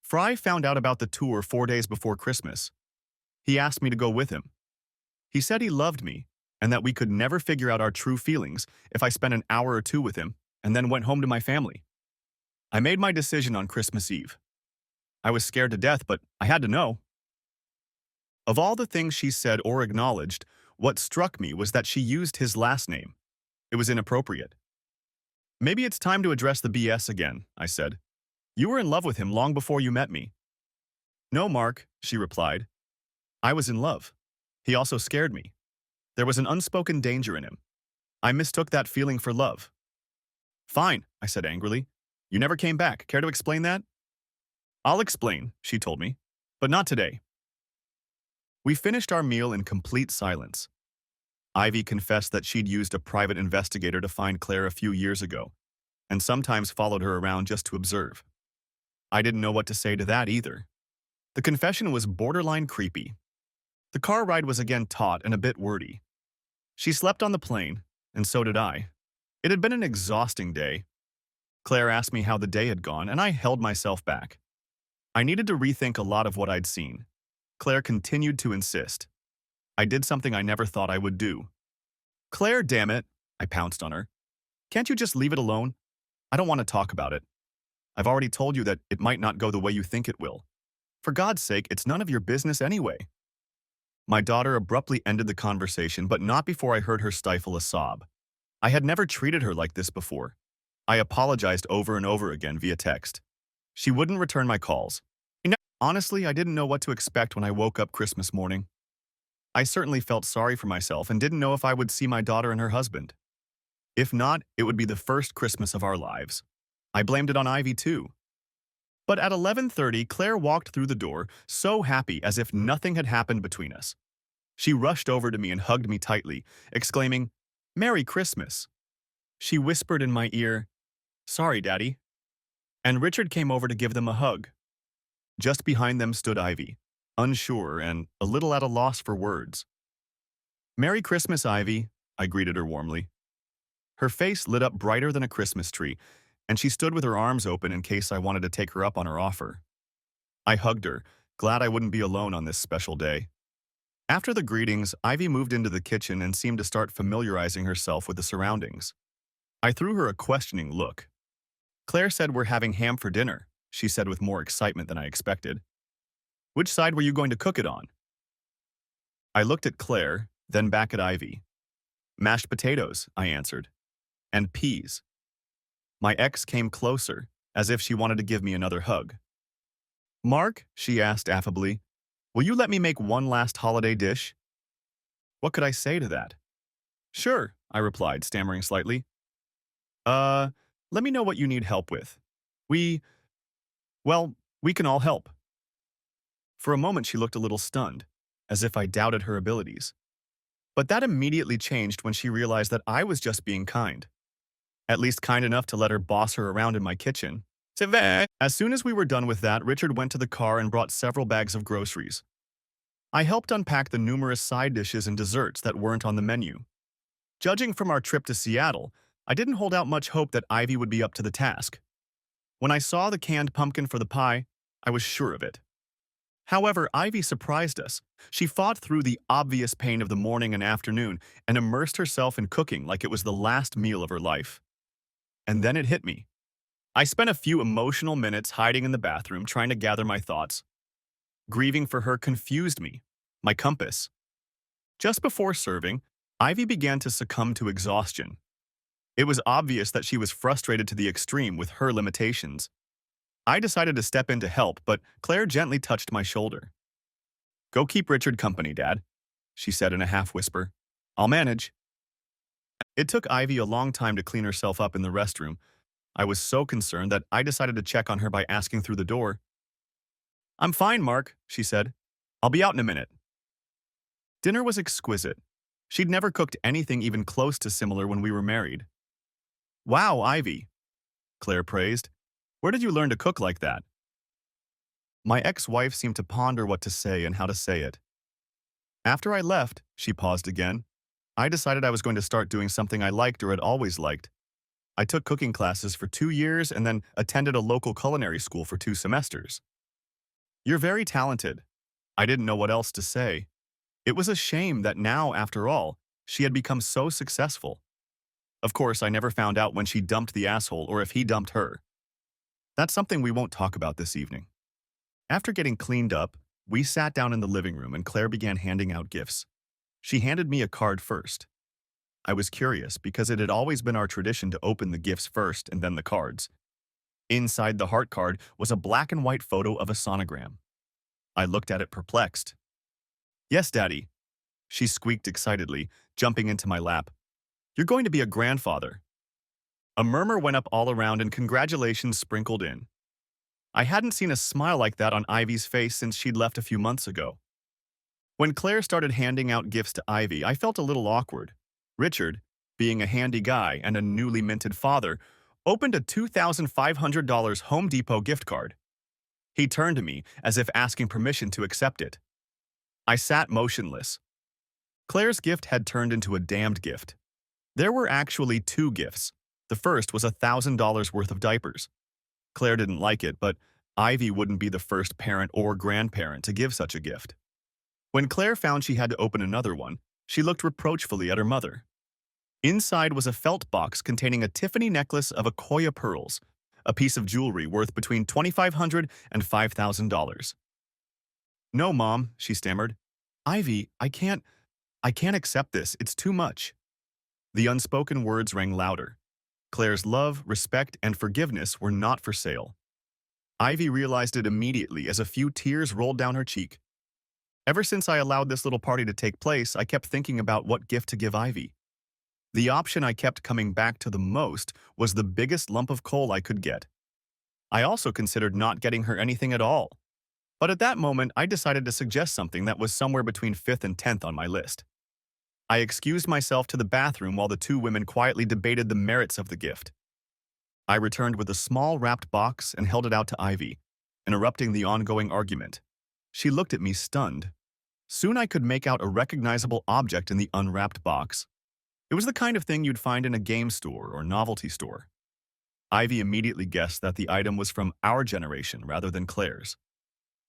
Fry found out about the tour 4 days before Christmas. He asked me to go with him. He said he loved me and that we could never figure out our true feelings if I spent an hour or two with him and then went home to my family. I made my decision on Christmas Eve. I was scared to death, but I had to know. Of all the things she said or acknowledged, what struck me was that she used his last name. It was inappropriate. Maybe it's time to address the BS again, I said. You were in love with him long before you met me. No, Mark, she replied. I was in love. He also scared me. There was an unspoken danger in him. I mistook that feeling for love. Fine, I said angrily. You never came back. Care to explain that? I'll explain, she told me, but not today. We finished our meal in complete silence. Ivy confessed that she'd used a private investigator to find Claire a few years ago, and sometimes followed her around just to observe. I didn't know what to say to that either. The confession was borderline creepy. The car ride was again taut and a bit wordy. She slept on the plane, and so did I. It had been an exhausting day. Claire asked me how the day had gone, and I held myself back. I needed to rethink a lot of what I'd seen. Claire continued to insist. I did something I never thought I would do. Claire, damn it, I pounced on her. Can't you just leave it alone? I don't want to talk about it. I've already told you that it might not go the way you think it will. For God's sake, it's none of your business anyway. My daughter abruptly ended the conversation, but not before I heard her stifle a sob. I had never treated her like this before. I apologized over and over again via text. She wouldn't return my calls. Honestly, I didn't know what to expect when I woke up Christmas morning. I certainly felt sorry for myself and didn't know if I would see my daughter and her husband. If not, it would be the first Christmas of our lives. I blamed it on Ivy too. But at 11:30, Claire walked through the door, so happy as if nothing had happened between us. She rushed over to me and hugged me tightly, exclaiming, "Merry Christmas." She whispered in my ear, "Sorry, Daddy." And Richard came over to give them a hug. Just behind them stood Ivy, unsure and a little at a loss for words. "Merry Christmas, Ivy," I greeted her warmly. Her face lit up brighter than a Christmas tree, and she stood with her arms open in case I wanted to take her up on her offer. I hugged her, glad I wouldn't be alone on this special day. After the greetings, Ivy moved into the kitchen and seemed to start familiarizing herself with the surroundings. I threw her a questioning look. Claire said we're having ham for dinner, she said with more excitement than I expected. Which side were you going to cook it on? I looked at Claire, then back at Ivy. Mashed potatoes, I answered. And peas. My ex came closer, as if she wanted to give me another hug. Mark, she asked affably, will you let me make one last holiday dish? What could I say to that? Sure, I replied, stammering slightly. Uh, let me know what you need help with. We, well, we can all help. For a moment, she looked a little stunned, as if I doubted her abilities. But that immediately changed when she realized that I was just being kind. At least kind enough to let her boss her around in my kitchen. As soon as we were done with that, Richard went to the car and brought several bags of groceries. I helped unpack the numerous side dishes and desserts that weren't on the menu. Judging from our trip to Seattle, I didn't hold out much hope that Ivy would be up to the task. When I saw the canned pumpkin for the pie, I was sure of it. However, Ivy surprised us. She fought through the obvious pain of the morning and afternoon and immersed herself in cooking like it was the last meal of her life. And then it hit me. I spent a few emotional minutes hiding in the bathroom trying to gather my thoughts. Grieving for her confused me, my compass. Just before serving, Ivy began to succumb to exhaustion. It was obvious that she was frustrated to the extreme with her limitations. I decided to step in to help, but Claire gently touched my shoulder. Go keep Richard company, Dad, she said in a half-whisper. I'll manage. It took Ivy a long time to clean herself up in the restroom. I was so concerned that I decided to check on her by asking through the door. I'm fine, Mark, she said. I'll be out in a minute. Dinner was exquisite. She'd never cooked anything even close to similar when we were married. Wow, Ivy, Claire praised. Where did you learn to cook like that? My ex-wife seemed to ponder what to say and how to say it. After I left, she paused again. I decided I was going to start doing something I liked or had always liked. I took cooking classes for 2 years and then attended a local culinary school for 2 semesters. You're very talented. I didn't know what else to say. It was a shame that now, after all, she had become so successful. Of course, I never found out when she dumped the asshole or if he dumped her. That's something we won't talk about this evening. After getting cleaned up, we sat down in the living room and Claire began handing out gifts. She handed me a card first. I was curious because it had always been our tradition to open the gifts first and then the cards. Inside the heart card was a black and white photo of a sonogram. I looked at it perplexed. Yes, Daddy, she squeaked excitedly, jumping into my lap. You're going to be a grandfather. A murmur went up all around and congratulations sprinkled in. I hadn't seen a smile like that on Ivy's face since she'd left a few months ago. When Claire started handing out gifts to Ivy, I felt a little awkward. Richard, being a handy guy and a newly minted father, opened a $2,500 Home Depot gift card. He turned to me as if asking permission to accept it. I sat motionless. Claire's gift had turned into a damned gift. There were actually 2 gifts. The first was $1,000 worth of diapers. Claire didn't like it, but Ivy wouldn't be the first parent or grandparent to give such a gift. When Claire found she had to open another one, she looked reproachfully at her mother. Inside was a felt box containing a Tiffany necklace of Akoya pearls, a piece of jewelry worth between $2,500 and $5,000. No, Mom, she stammered. Ivy, I can't accept this. It's too much. The unspoken words rang louder. Claire's love, respect, and forgiveness were not for sale. Ivy realized it immediately as a few tears rolled down her cheek. Ever since I allowed this little party to take place, I kept thinking about what gift to give Ivy. The option I kept coming back to the most was the biggest lump of coal I could get. I also considered not getting her anything at all. But at that moment, I decided to suggest something that was somewhere between 5th and 10th on my list. I excused myself to the bathroom while the 2 women quietly debated the merits of the gift. I returned with a small wrapped box and held it out to Ivy, interrupting the ongoing argument. She looked at me stunned. Soon I could make out a recognizable object in the unwrapped box. It was the kind of thing you'd find in a game store or novelty store. Ivy immediately guessed that the item was from our generation rather than Claire's.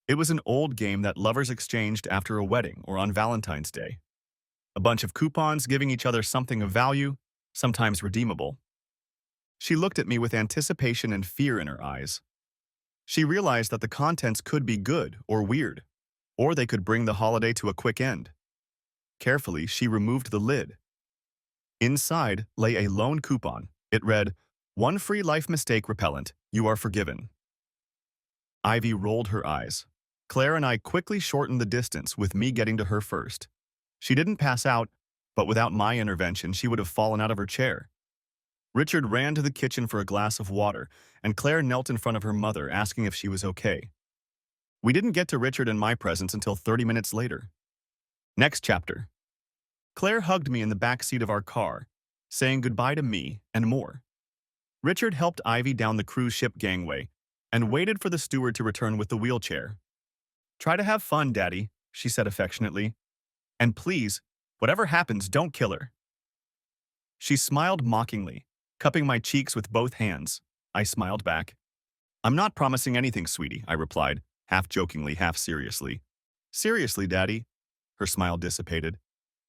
It was an old game that lovers exchanged after a wedding or on Valentine's Day. A bunch of coupons giving each other something of value, sometimes redeemable. She looked at me with anticipation and fear in her eyes. She realized that the contents could be good or weird, or they could bring the holiday to a quick end. Carefully, she removed the lid. Inside lay a lone coupon. It read, "One free life mistake repellent. You are forgiven." Ivy rolled her eyes. Claire and I quickly shortened the distance, with me getting to her first. She didn't pass out, but without my intervention, she would have fallen out of her chair. Richard ran to the kitchen for a glass of water, and Claire knelt in front of her mother, asking if she was okay. We didn't get to Richard and my presence until 30 minutes later. Next chapter. Claire hugged me in the back seat of our car, saying goodbye to me and more. Richard helped Ivy down the cruise ship gangway and waited for the steward to return with the wheelchair. "Try to have fun, Daddy," she said affectionately. "And please, whatever happens, don't kill her." She smiled mockingly, cupping my cheeks with both hands. I smiled back. "I'm not promising anything, sweetie," I replied, half jokingly, half seriously. "Seriously, Daddy." Her smile dissipated.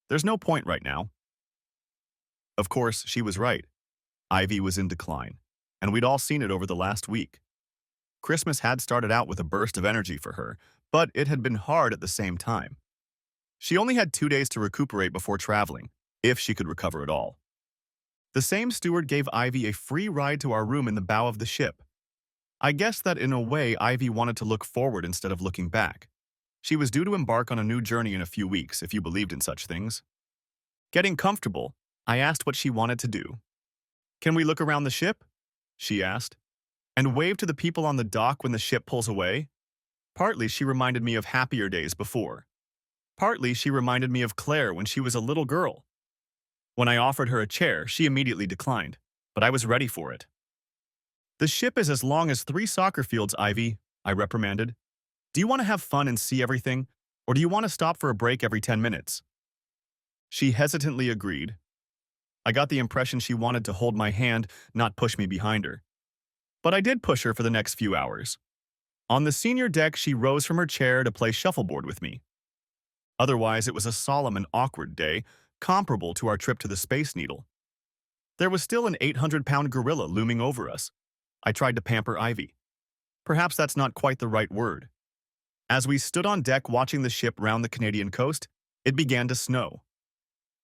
"There's no point right now." Of course, she was right. Ivy was in decline, and we'd all seen it over the last week. Christmas had started out with a burst of energy for her, but it had been hard at the same time. She only had 2 days to recuperate before traveling, if she could recover at all. The same steward gave Ivy a free ride to our room in the bow of the ship. I guess that in a way Ivy wanted to look forward instead of looking back. She was due to embark on a new journey in a few weeks, if you believed in such things. Getting comfortable, I asked what she wanted to do. "Can we look around the ship?" she asked, "and wave to the people on the dock when the ship pulls away?" Partly she reminded me of happier days before. Partly she reminded me of Claire when she was a little girl. When I offered her a chair, she immediately declined, but I was ready for it. "The ship is as long as 3 soccer fields, Ivy," I reprimanded. "Do you want to have fun and see everything, or do you want to stop for a break every 10 minutes? She hesitantly agreed. I got the impression she wanted to hold my hand, not push me behind her. But I did push her for the next few hours. On the senior deck, she rose from her chair to play shuffleboard with me. Otherwise, it was a solemn and awkward day, comparable to our trip to the Space Needle. There was still an 800-pound gorilla looming over us. I tried to pamper Ivy. Perhaps that's not quite the right word. As we stood on deck watching the ship round the Canadian coast, it began to snow.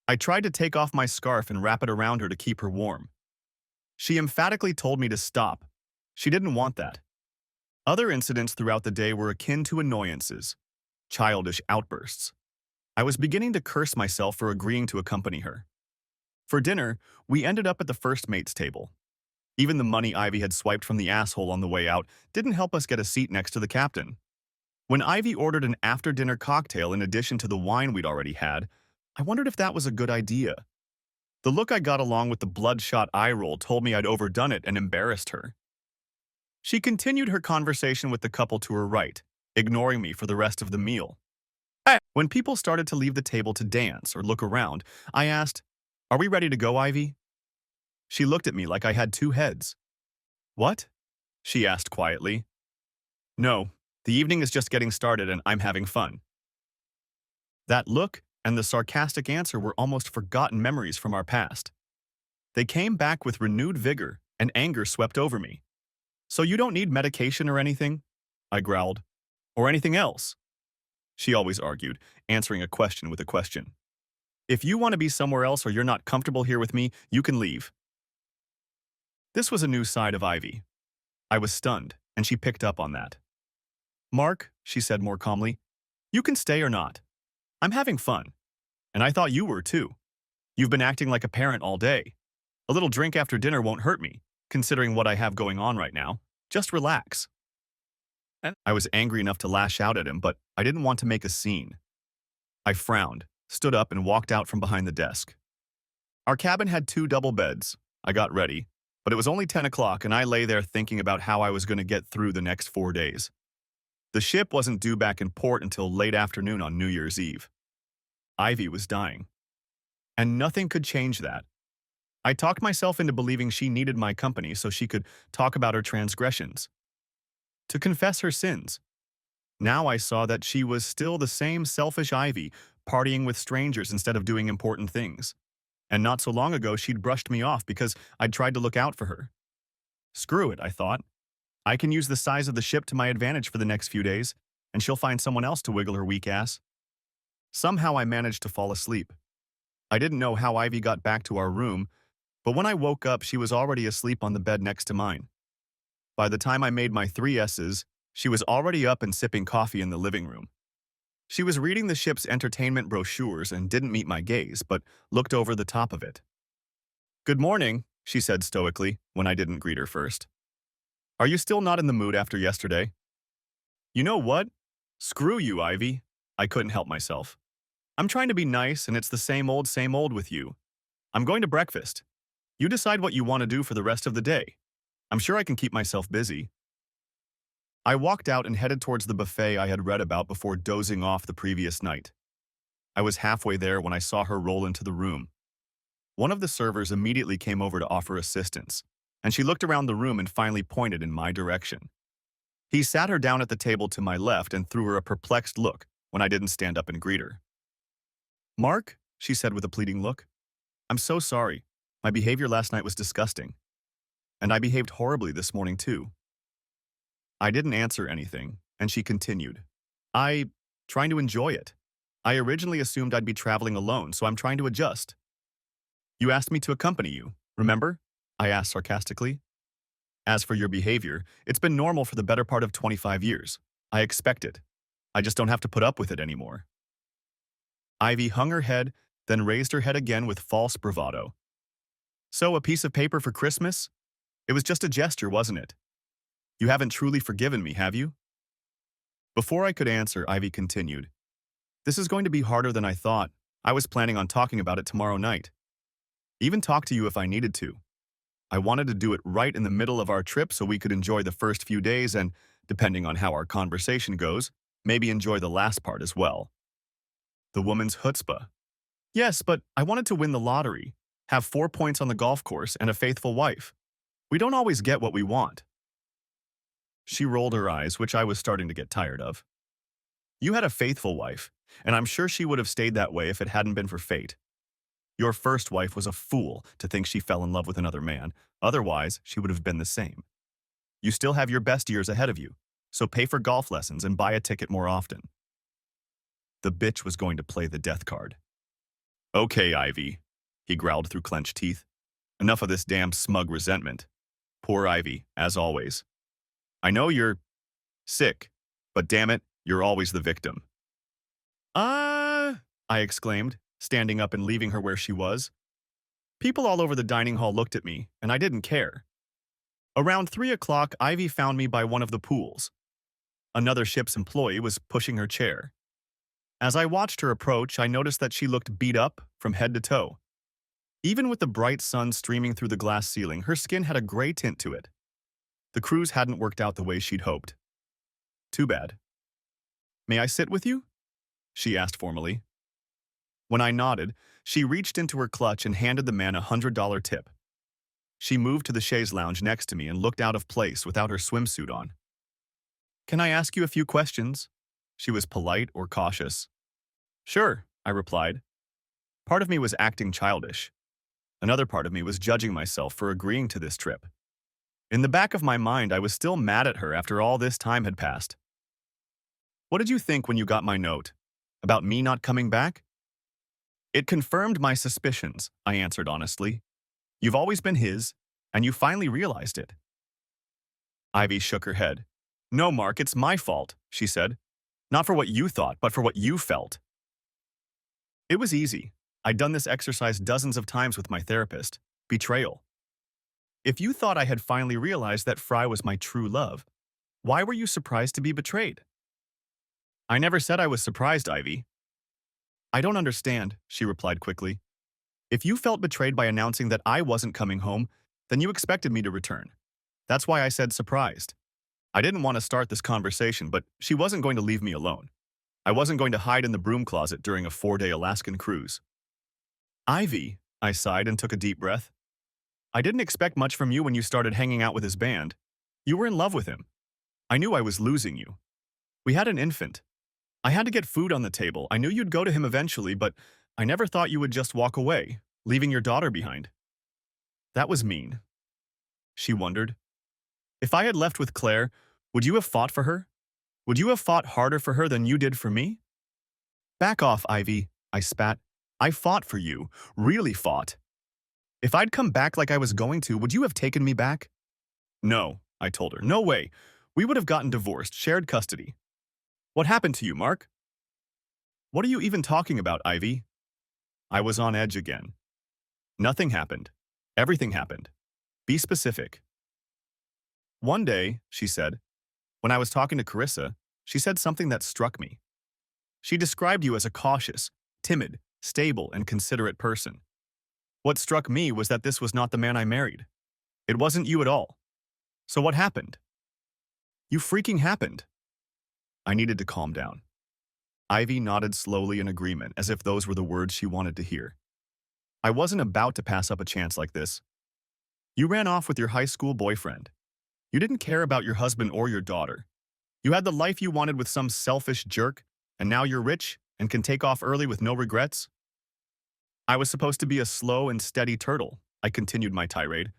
I tried to take off my scarf and wrap it around her to keep her warm. She emphatically told me to stop. She didn't want that. Other incidents throughout the day were akin to annoyances, childish outbursts. I was beginning to curse myself for agreeing to accompany her. For dinner, we ended up at the first mate's table. Even the money Ivy had swiped from the asshole on the way out didn't help us get a seat next to the captain. When Ivy ordered an after-dinner cocktail in addition to the wine we'd already had, I wondered if that was a good idea. The look I got along with the bloodshot eye roll told me I'd overdone it and embarrassed her. She continued her conversation with the couple to her right, ignoring me for the rest of the meal. When people started to leave the table to dance or look around, I asked, "Are we ready to go, Ivy?" She looked at me like I had 2 heads. "What?" she asked quietly. "No, the evening is just getting started and I'm having fun." That look and the sarcastic answer were almost forgotten memories from our past. They came back with renewed vigor, and anger swept over me. "So you don't need medication or anything?" I growled. "Or anything else?" She always argued, answering a question with a question. "If you want to be somewhere else or you're not comfortable here with me, you can leave." This was a new side of Ivy. I was stunned, and she picked up on that. "Mark," she said more calmly, "you can stay or not. I'm having fun. And I thought you were too. You've been acting like a parent all day. A little drink after dinner won't hurt me, considering what I have going on right now. Just relax." I was angry enough to lash out at him, but I didn't want to make a scene. I frowned, stood up, and walked out from behind the desk. Our cabin had 2 double beds. I got ready, but it was only 10 o'clock, and I lay there thinking about how I was going to get through the next 4 days. The ship wasn't due back in port until late afternoon on New Year's Eve. Ivy was dying. And nothing could change that. I talked myself into believing she needed my company so she could talk about her transgressions. To confess her sins. Now I saw that she was still the same selfish Ivy, partying with strangers instead of doing important things. And not so long ago, she'd brushed me off because I'd tried to look out for her. Screw it, I thought. I can use the size of the ship to my advantage for the next few days, and she'll find someone else to wiggle her weak ass. Somehow I managed to fall asleep. I didn't know how Ivy got back to our room, but when I woke up, she was already asleep on the bed next to mine. By the time I made my 3 S's, she was already up and sipping coffee in the living room. She was reading the ship's entertainment brochures and didn't meet my gaze, but looked over the top of it. "Good morning," she said stoically when I didn't greet her first. "Are you still not in the mood after yesterday?" "You know what? Screw you, Ivy." I couldn't help myself. "I'm trying to be nice, and it's the same old with you. I'm going to breakfast. You decide what you want to do for the rest of the day. I'm sure I can keep myself busy." I walked out and headed towards the buffet I had read about before dozing off the previous night. I was halfway there when I saw her roll into the room. One of the servers immediately came over to offer assistance, and she looked around the room and finally pointed in my direction. He sat her down at the table to my left and threw her a perplexed look when I didn't stand up and greet her. "Mark," she said with a pleading look, "I'm so sorry. My behavior last night was disgusting. And I behaved horribly this morning too." I didn't answer anything, and she continued. Trying to enjoy it. I originally assumed I'd be traveling alone, so I'm trying to adjust." "You asked me to accompany you, remember?" I asked sarcastically. "As for your behavior, it's been normal for the better part of 25 years. I expect it. I just don't have to put up with it anymore." Ivy hung her head, then raised her head again with false bravado. "So, a piece of paper for Christmas? It was just a gesture, wasn't it? You haven't truly forgiven me, have you?" Before I could answer, Ivy continued. "This is going to be harder than I thought. I was planning on talking about it tomorrow night. Even talk to you if I needed to. I wanted to do it right in the middle of our trip so we could enjoy the first few days and, depending on how our conversation goes, maybe enjoy the last part as well." The woman's chutzpah. "Yes, but I wanted to win the lottery, have 4 points on the golf course, and a faithful wife. We don't always get what we want." She rolled her eyes, which I was starting to get tired of. "You had a faithful wife, and I'm sure she would have stayed that way if it hadn't been for fate. Your first wife was a fool to think she fell in love with another man. Otherwise, she would have been the same. You still have your best years ahead of you, so pay for golf lessons and buy a ticket more often." The bitch was going to play the death card. "Okay, Ivy," he growled through clenched teeth. "Enough of this damn smug resentment. Poor Ivy, as always. I know you're sick, but damn it, you're always the victim." I exclaimed, standing up and leaving her where she was. People all over the dining hall looked at me, and I didn't care. Around 3 o'clock, Ivy found me by one of the pools. Another ship's employee was pushing her chair. As I watched her approach, I noticed that she looked beat up from head to toe. Even with the bright sun streaming through the glass ceiling, her skin had a gray tint to it. The cruise hadn't worked out the way she'd hoped. Too bad. "May I sit with you?" she asked formally. When I nodded, she reached into her clutch and handed the man a $100 tip. She moved to the chaise lounge next to me and looked out of place without her swimsuit on. "Can I ask you a few questions?" She was polite or cautious. "Sure," I replied. Part of me was acting childish. Another part of me was judging myself for agreeing to this trip. In the back of my mind, I was still mad at her after all this time had passed. "What did you think when you got my note? About me not coming back?" "It confirmed my suspicions," I answered honestly. "You've always been his, and you finally realized it." Ivy shook her head. "No, Mark, it's my fault," she said. "Not for what you thought, but for what you felt." It was easy. I'd done this exercise dozens of times with my therapist. Betrayal. If you thought I had finally realized that Fry was my true love, why were you surprised to be betrayed? "I never said I was surprised, Ivy." "I don't understand," she replied quickly. "If you felt betrayed by announcing that I wasn't coming home, then you expected me to return. That's why I said surprised. I didn't want to start this conversation, but she wasn't going to leave me alone. I wasn't going to hide in the broom closet during a 4-day Alaskan cruise." "Ivy," I sighed and took a deep breath. "I didn't expect much from you when you started hanging out with his band. You were in love with him. I knew I was losing you. We had an infant. I had to get food on the table. I knew you'd go to him eventually, but I never thought you would just walk away, leaving your daughter behind. That was mean. She wondered. If I had left with Claire, would you have fought for her? Would you have fought harder for her than you did for me? Back off, Ivy, I spat. I fought for you. Really fought. If I'd come back like I was going to, would you have taken me back? No, I told her. No way. We would have gotten divorced, shared custody. What happened to you, Mark? What are you even talking about, Ivy? I was on edge again. Nothing happened. Everything happened. Be specific. One day, she said, when I was talking to Carissa, she said something that struck me. She described you as a cautious, timid, stable, and considerate person. What struck me was that this was not the man I married. It wasn't you at all. So what happened? You freaking happened. I needed to calm down. Ivy nodded slowly in agreement, as if those were the words she wanted to hear. I wasn't about to pass up a chance like this. You ran off with your high school boyfriend. You didn't care about your husband or your daughter. You had the life you wanted with some selfish jerk, and now you're rich and can take off early with no regrets? I was supposed to be a slow and steady turtle, I continued my tirade,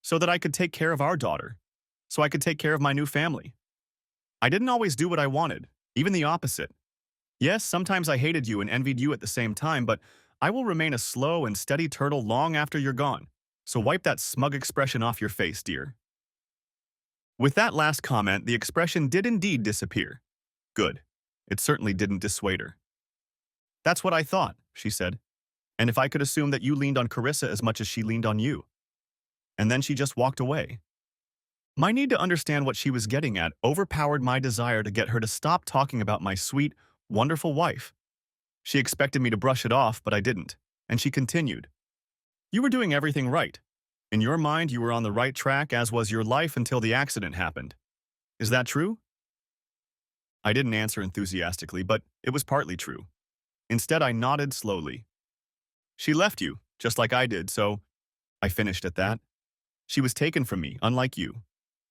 so that I could take care of our daughter, so I could take care of my new family. I didn't always do what I wanted, even the opposite. Yes, sometimes I hated you and envied you at the same time, but I will remain a slow and steady turtle long after you're gone, so wipe that smug expression off your face, dear. With that last comment, the expression did indeed disappear. Good. It certainly didn't dissuade her. That's what I thought, she said. And if I could assume that you leaned on Carissa as much as she leaned on you. And then she just walked away. My need to understand what she was getting at overpowered my desire to get her to stop talking about my sweet, wonderful wife. She expected me to brush it off, but I didn't, and she continued. You were doing everything right. In your mind, you were on the right track, as was your life until the accident happened. Is that true? I didn't answer enthusiastically, but it was partly true. Instead, I nodded slowly. She left you, just like I did, so I finished at that. She was taken from me, unlike you.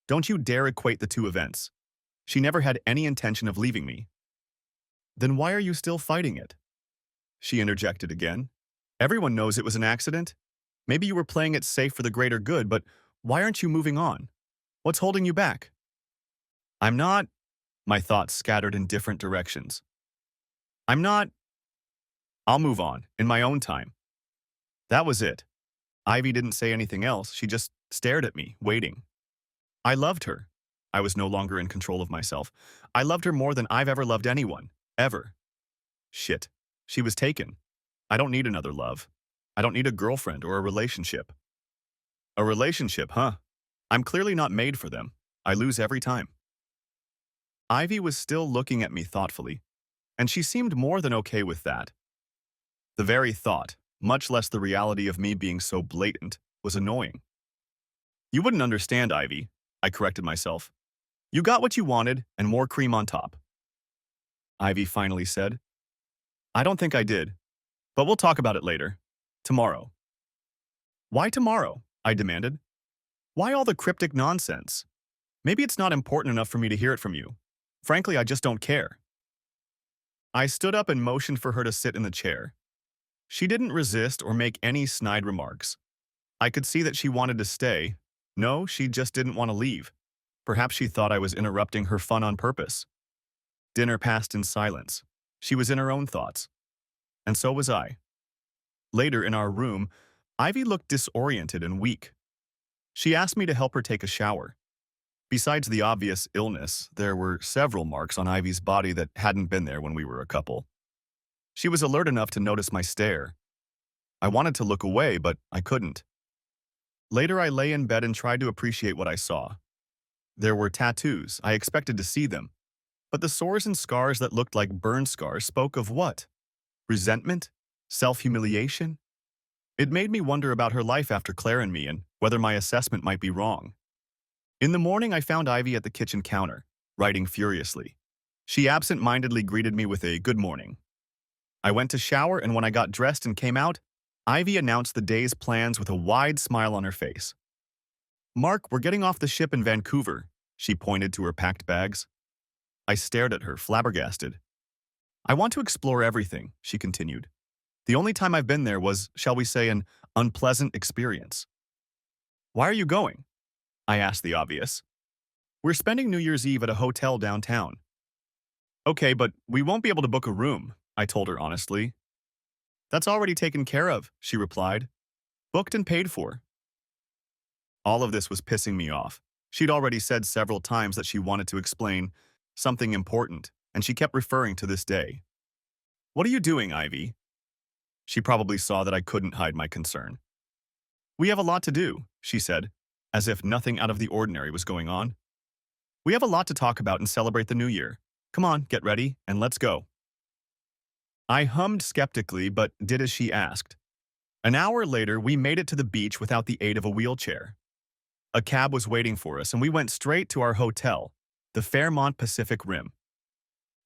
Don't you dare equate the two events. She never had any intention of leaving me. Then why are you still fighting it? She interjected again. Everyone knows it was an accident. Maybe you were playing it safe for the greater good, but why aren't you moving on? What's holding you back? I'm not. My thoughts scattered in different directions. I'm not. I'll move on, in my own time. That was it. Ivy didn't say anything else. She just stared at me, waiting. I loved her. I was no longer in control of myself. I loved her more than I've ever loved anyone. Ever. Shit. She was taken. I don't need another love. I don't need a girlfriend or a relationship. A relationship, huh? I'm clearly not made for them. I lose every time. Ivy was still looking at me thoughtfully, and she seemed more than okay with that. The very thought, much less the reality of me being so blatant, was annoying. You wouldn't understand, Ivy, I corrected myself. You got what you wanted and more cream on top. Ivy finally said. I don't think I did, but we'll talk about it later. Tomorrow. Why tomorrow? I demanded. Why all the cryptic nonsense? Maybe it's not important enough for me to hear it from you. Frankly, I just don't care. I stood up and motioned for her to sit in the chair. She didn't resist or make any snide remarks. I could see that she wanted to stay. No, she just didn't want to leave. Perhaps she thought I was interrupting her fun on purpose. Dinner passed in silence. She was in her own thoughts. And so was I. Later in our room, Ivy looked disoriented and weak. She asked me to help her take a shower. Besides the obvious illness, there were several marks on Ivy's body that hadn't been there when we were a couple. She was alert enough to notice my stare. I wanted to look away, but I couldn't. Later, I lay in bed and tried to appreciate what I saw. There were tattoos. I expected to see them. But the sores and scars that looked like burn scars spoke of what? Resentment? Self-humiliation? It made me wonder about her life after Claire and me and whether my assessment might be wrong. In the morning, I found Ivy at the kitchen counter, writing furiously. She absent-mindedly greeted me with a good morning. I went to shower, and when I got dressed and came out, Ivy announced the day's plans with a wide smile on her face. Mark, we're getting off the ship in Vancouver, she pointed to her packed bags. I stared at her, flabbergasted. I want to explore everything, she continued. The only time I've been there was, shall we say, an unpleasant experience. Why are you going? I asked the obvious. We're spending New Year's Eve at a hotel downtown. Okay, but we won't be able to book a room, I told her honestly. That's already taken care of, she replied. Booked and paid for. All of this was pissing me off. She'd already said several times that she wanted to explain something important, and she kept referring to this day. What are you doing, Ivy? She probably saw that I couldn't hide my concern. We have a lot to do, she said, as if nothing out of the ordinary was going on. We have a lot to talk about and celebrate the new year. Come on, get ready, and let's go. I hummed skeptically, but did as she asked. An hour later, we made it to the beach without the aid of a wheelchair. A cab was waiting for us, and we went straight to our hotel, the Fairmont Pacific Rim.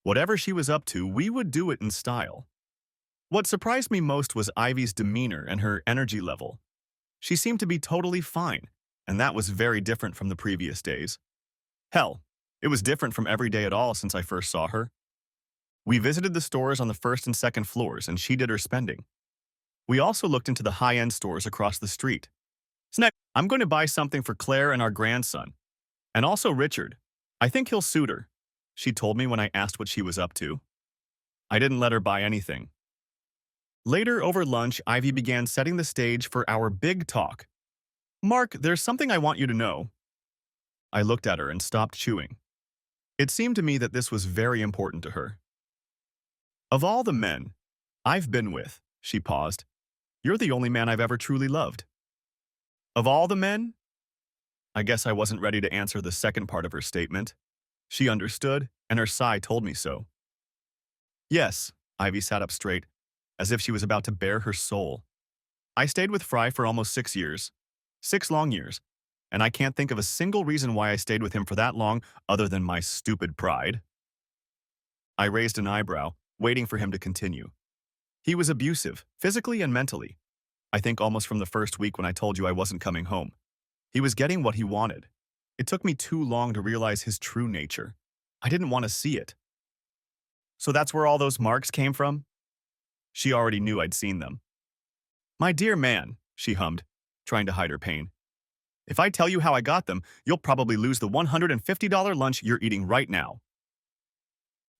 Whatever she was up to, we would do it in style. What surprised me most was Ivy's demeanor and her energy level. She seemed to be totally fine, and that was very different from the previous days. Hell, it was different from every day at all since I first saw her. We visited the stores on the first and second floors, and she did her spending. We also looked into the high-end stores across the street. Snack, I'm going to buy something for Claire and our grandson. And also Richard. I think he'll suit her, she told me when I asked what she was up to. I didn't let her buy anything. Later, over lunch, Ivy began setting the stage for our big talk. Mark, there's something I want you to know. I looked at her and stopped chewing. It seemed to me that this was very important to her. Of all the men I've been with, she paused, you're the only man I've ever truly loved. Of all the men? I guess I wasn't ready to answer the second part of her statement. She understood, and her sigh told me so. Yes, Ivy sat up straight, as if she was about to bare her soul. I stayed with Fry for almost 6 years. 6 long years. And I can't think of a single reason why I stayed with him for that long other than my stupid pride. I raised an eyebrow, waiting for him to continue. He was abusive, physically and mentally. I think almost from the first week when I told you I wasn't coming home. He was getting what he wanted. It took me too long to realize his true nature. I didn't want to see it. So that's where all those marks came from? She already knew I'd seen them. My dear man, she hummed, trying to hide her pain. If I tell you how I got them, you'll probably lose the $150 lunch you're eating right now.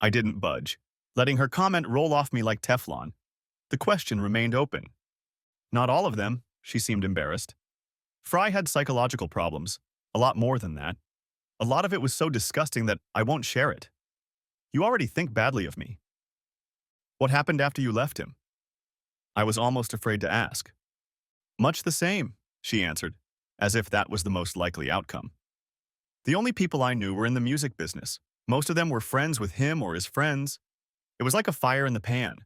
I didn't budge, letting her comment roll off me like Teflon. The question remained open. Not all of them, she seemed embarrassed. Fry had psychological problems, a lot more than that. A lot of it was so disgusting that I won't share it. You already think badly of me. What happened after you left him? I was almost afraid to ask. Much the same, she answered, as if that was the most likely outcome. The only people I knew were in the music business. Most of them were friends with him or his friends. It was like a fire in the pan.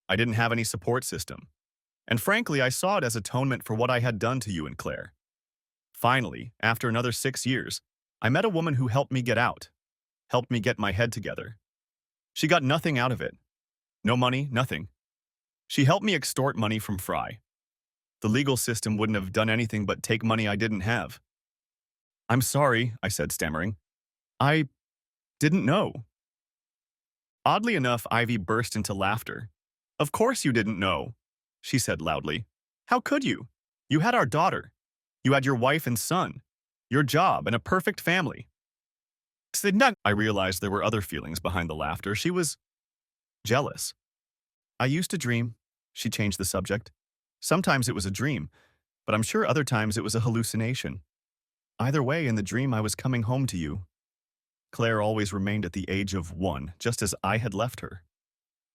I didn't have any support system. And frankly, I saw it as atonement for what I had done to you and Claire. Finally, after another 6 years, I met a woman who helped me get out, helped me get my head together. She got nothing out of it. No money, nothing. She helped me extort money from Fry. The legal system wouldn't have done anything but take money I didn't have. I'm sorry, I said, stammering. I didn't know. Oddly enough, Ivy burst into laughter. Of course you didn't know, she said loudly. How could you? You had our daughter. You had your wife and son, your job, and a perfect family. I realized there were other feelings behind the laughter. She was jealous. I used to dream. She changed the subject. Sometimes it was a dream, but I'm sure other times it was a hallucination. Either way, in the dream I was coming home to you. Claire always remained at the age of 1, just as I had left her.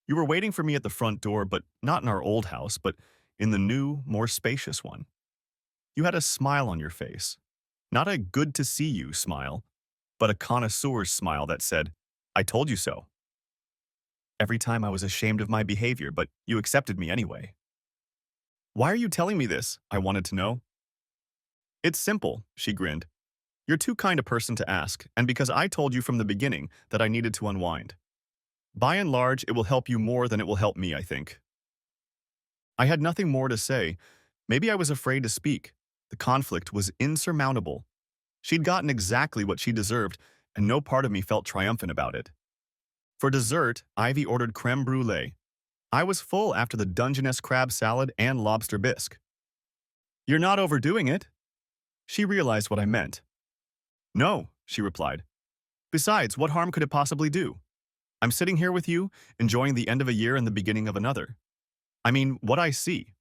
You were waiting for me at the front door, but not in our old house, but in the new, more spacious one. You had a smile on your face. Not a good-to-see-you smile, but a connoisseur's smile that said, I told you so. Every time I was ashamed of my behavior, but you accepted me anyway. Why are you telling me this? I wanted to know. It's simple, she grinned. You're too kind a person to ask, and because I told you from the beginning that I needed to unwind. By and large, it will help you more than it will help me, I think. I had nothing more to say. Maybe I was afraid to speak. The conflict was insurmountable. She'd gotten exactly what she deserved, and no part of me felt triumphant about it. For dessert, Ivy ordered creme brulee. I was full after the Dungeness crab salad and lobster bisque. You're not overdoing it? She realized what I meant. No, she replied. Besides, what harm could it possibly do? I'm sitting here with you, enjoying the end of a year and the beginning of another. I mean, what I see.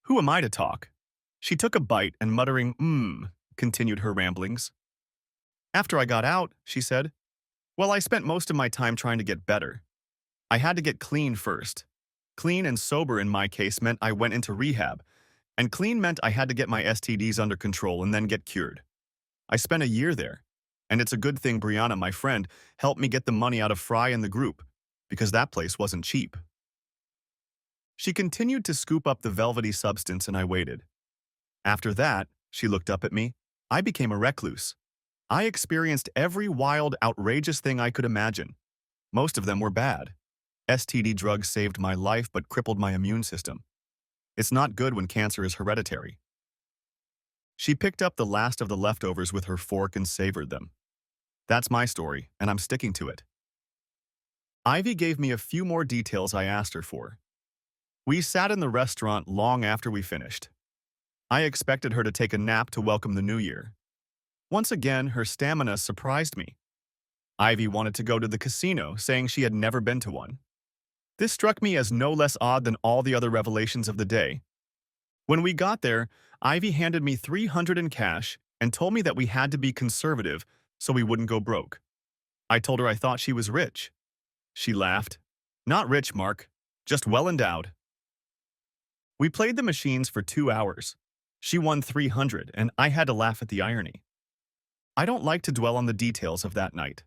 Who am I to talk? She took a bite and muttering, continued her ramblings. After I got out, she said, well, I spent most of my time trying to get better. I had to get clean first. Clean and sober in my case meant I went into rehab, and clean meant I had to get my STDs under control and then get cured. I spent a year there, and it's a good thing Brianna, my friend, helped me get the money out of Fry and the group, because that place wasn't cheap. She continued to scoop up the velvety substance and I waited. After that, she looked up at me, I became a recluse. I experienced every wild, outrageous thing I could imagine. Most of them were bad. STD drugs saved my life but crippled my immune system. It's not good when cancer is hereditary. She picked up the last of the leftovers with her fork and savored them. That's my story, and I'm sticking to it. Ivy gave me a few more details I asked her for. We sat in the restaurant long after we finished. I expected her to take a nap to welcome the new year. Once again, her stamina surprised me. Ivy wanted to go to the casino, saying she had never been to one. This struck me as no less odd than all the other revelations of the day. When we got there, Ivy handed me $300 in cash and told me that we had to be conservative so we wouldn't go broke. I told her I thought she was rich. She laughed. Not rich, Mark. Just well endowed. We played the machines for 2 hours. She won $300 and I had to laugh at the irony. I don't like to dwell on the details of that night.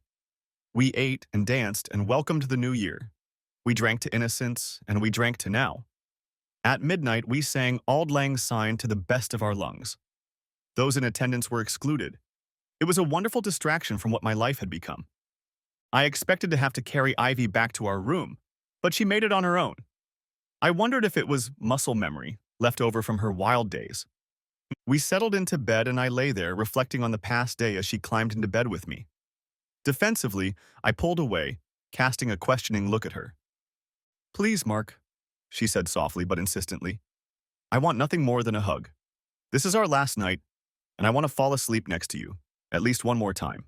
We ate and danced and welcomed the new year. We drank to innocence, and we drank to now. At midnight, we sang Auld Lang Syne to the best of our lungs. Those in attendance were excluded. It was a wonderful distraction from what my life had become. I expected to have to carry Ivy back to our room, but she made it on her own. I wondered if it was muscle memory, left over from her wild days. We settled into bed and I lay there, reflecting on the past day as she climbed into bed with me. Defensively, I pulled away, casting a questioning look at her. Please, Mark, she said softly but insistently. I want nothing more than a hug. This is our last night, and I want to fall asleep next to you, at least one more time.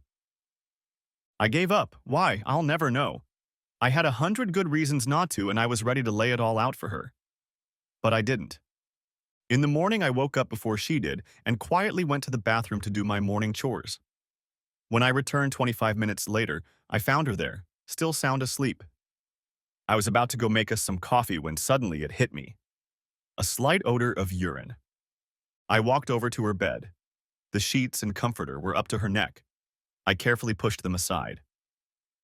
I gave up. Why? I'll never know. I had 100 good reasons not to, and I was ready to lay it all out for her. But I didn't. In the morning, I woke up before she did and quietly went to the bathroom to do my morning chores. When I returned 25 minutes later, I found her there, still sound asleep. I was about to go make us some coffee when suddenly it hit me. A slight odor of urine. I walked over to her bed. The sheets and comforter were up to her neck. I carefully pushed them aside.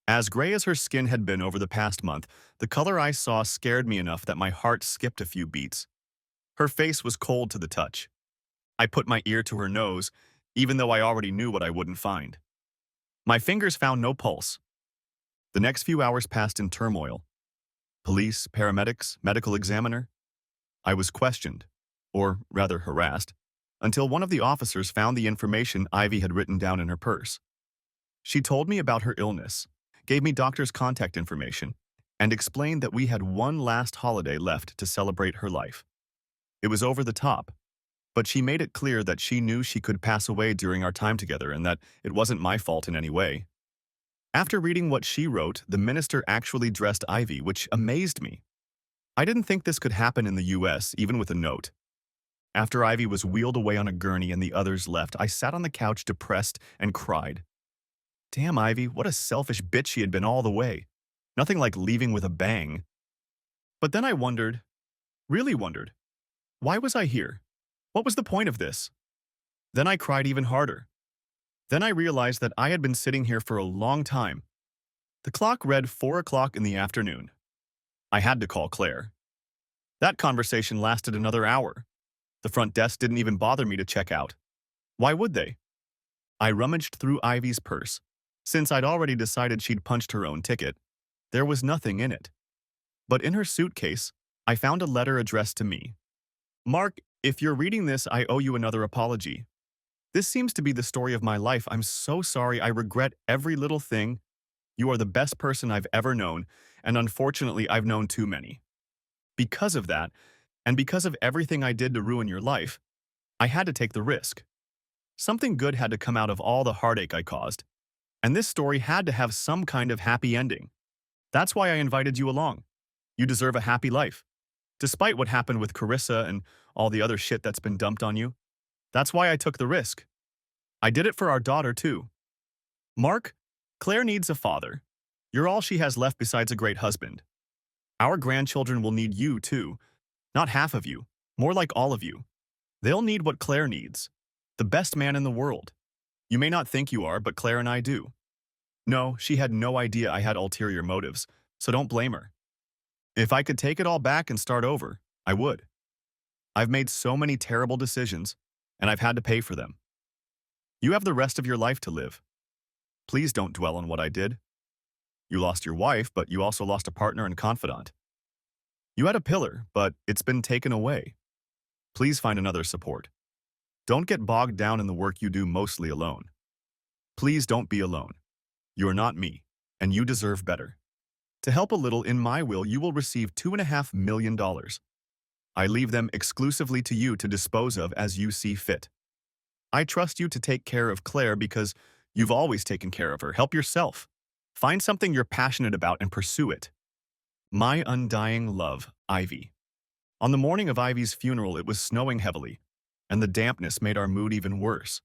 As gray as her skin had been over the past month, the color I saw scared me enough that my heart skipped a few beats. Her face was cold to the touch. I put my ear to her nose, even though I already knew what I wouldn't find. My fingers found no pulse. The next few hours passed in turmoil. Police, paramedics, medical examiner. I was questioned, or rather harassed, until one of the officers found the information Ivy had written down in her purse. She told me about her illness, gave me doctor's contact information, and explained that we had one last holiday left to celebrate her life. It was over the top, but she made it clear that she knew she could pass away during our time together and that it wasn't my fault in any way. After reading what she wrote, the minister actually dressed Ivy, which amazed me. I didn't think this could happen in the US, even with a note. After Ivy was wheeled away on a gurney and the others left, I sat on the couch depressed and cried. Damn, Ivy, what a selfish bitch she had been all the way. Nothing like leaving with a bang. But then I wondered, really wondered, why was I here? What was the point of this? Then I cried even harder. Then I realized that I had been sitting here for a long time. The clock read 4 o'clock in the afternoon. I had to call Claire. That conversation lasted another hour. The front desk didn't even bother me to check out. Why would they? I rummaged through Ivy's purse. Since I'd already decided she'd punched her own ticket, there was nothing in it. But in her suitcase, I found a letter addressed to me. Mark, if you're reading this, I owe you another apology. This seems to be the story of my life. I'm so sorry. I regret every little thing. You are the best person I've ever known, and unfortunately, I've known too many. Because of that, and because of everything I did to ruin your life, I had to take the risk. Something good had to come out of all the heartache I caused, and this story had to have some kind of happy ending. That's why I invited you along. You deserve a happy life. Despite what happened with Carissa and all the other shit that's been dumped on you, that's why I took the risk. I did it for our daughter, too. Mark, Claire needs a father. You're all she has left besides a great husband. Our grandchildren will need you, too. Not half of you, more like all of you. They'll need what Claire needs. The best man in the world. You may not think you are, but Claire and I do. No, she had no idea I had ulterior motives, so don't blame her. If I could take it all back and start over, I would. I've made so many terrible decisions, and I've had to pay for them. You have the rest of your life to live. Please don't dwell on what I did. You lost your wife, but you also lost a partner and confidant. You had a pillar, but it's been taken away. Please find another support. Don't get bogged down in the work you do mostly alone. Please don't be alone. You are not me, and you deserve better. To help a little in my will, you will receive $2.5 million. I leave them exclusively to you to dispose of as you see fit. I trust you to take care of Claire because you've always taken care of her. Help yourself. Find something you're passionate about and pursue it. My undying love, Ivy. On the morning of Ivy's funeral, it was snowing heavily, and the dampness made our mood even worse.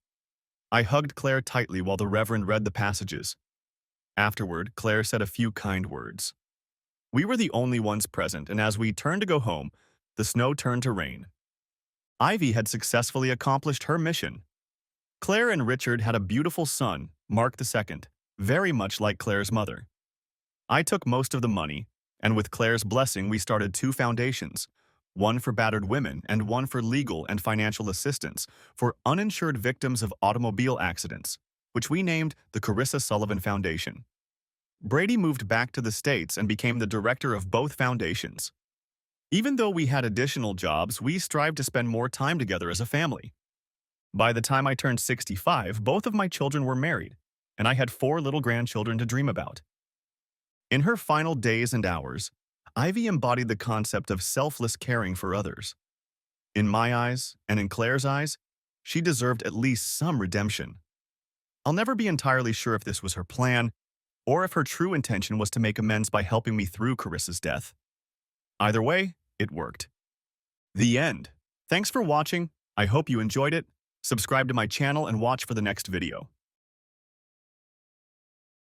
I hugged Claire tightly while the Reverend read the passages. Afterward, Claire said a few kind words. We were the only ones present, and as we turned to go home, the snow turned to rain. Ivy had successfully accomplished her mission. Claire and Richard had a beautiful son, Mark II, very much like Claire's mother. I took most of the money, and with Claire's blessing, we started 2 foundations, one for battered women and one for legal and financial assistance for uninsured victims of automobile accidents, which we named the Carissa Sullivan Foundation. Brady moved back to the States and became the director of both foundations. Even though we had additional jobs, we strived to spend more time together as a family. By the time I turned 65, both of my children were married, and I had 4 little grandchildren to dream about. In her final days and hours, Ivy embodied the concept of selfless caring for others. In my eyes, and in Claire's eyes, she deserved at least some redemption. I'll never be entirely sure if this was her plan, or if her true intention was to make amends by helping me through Carissa's death. Either way, it worked. The end. Thanks for watching. I hope you enjoyed it. Subscribe to my channel and watch for the next video.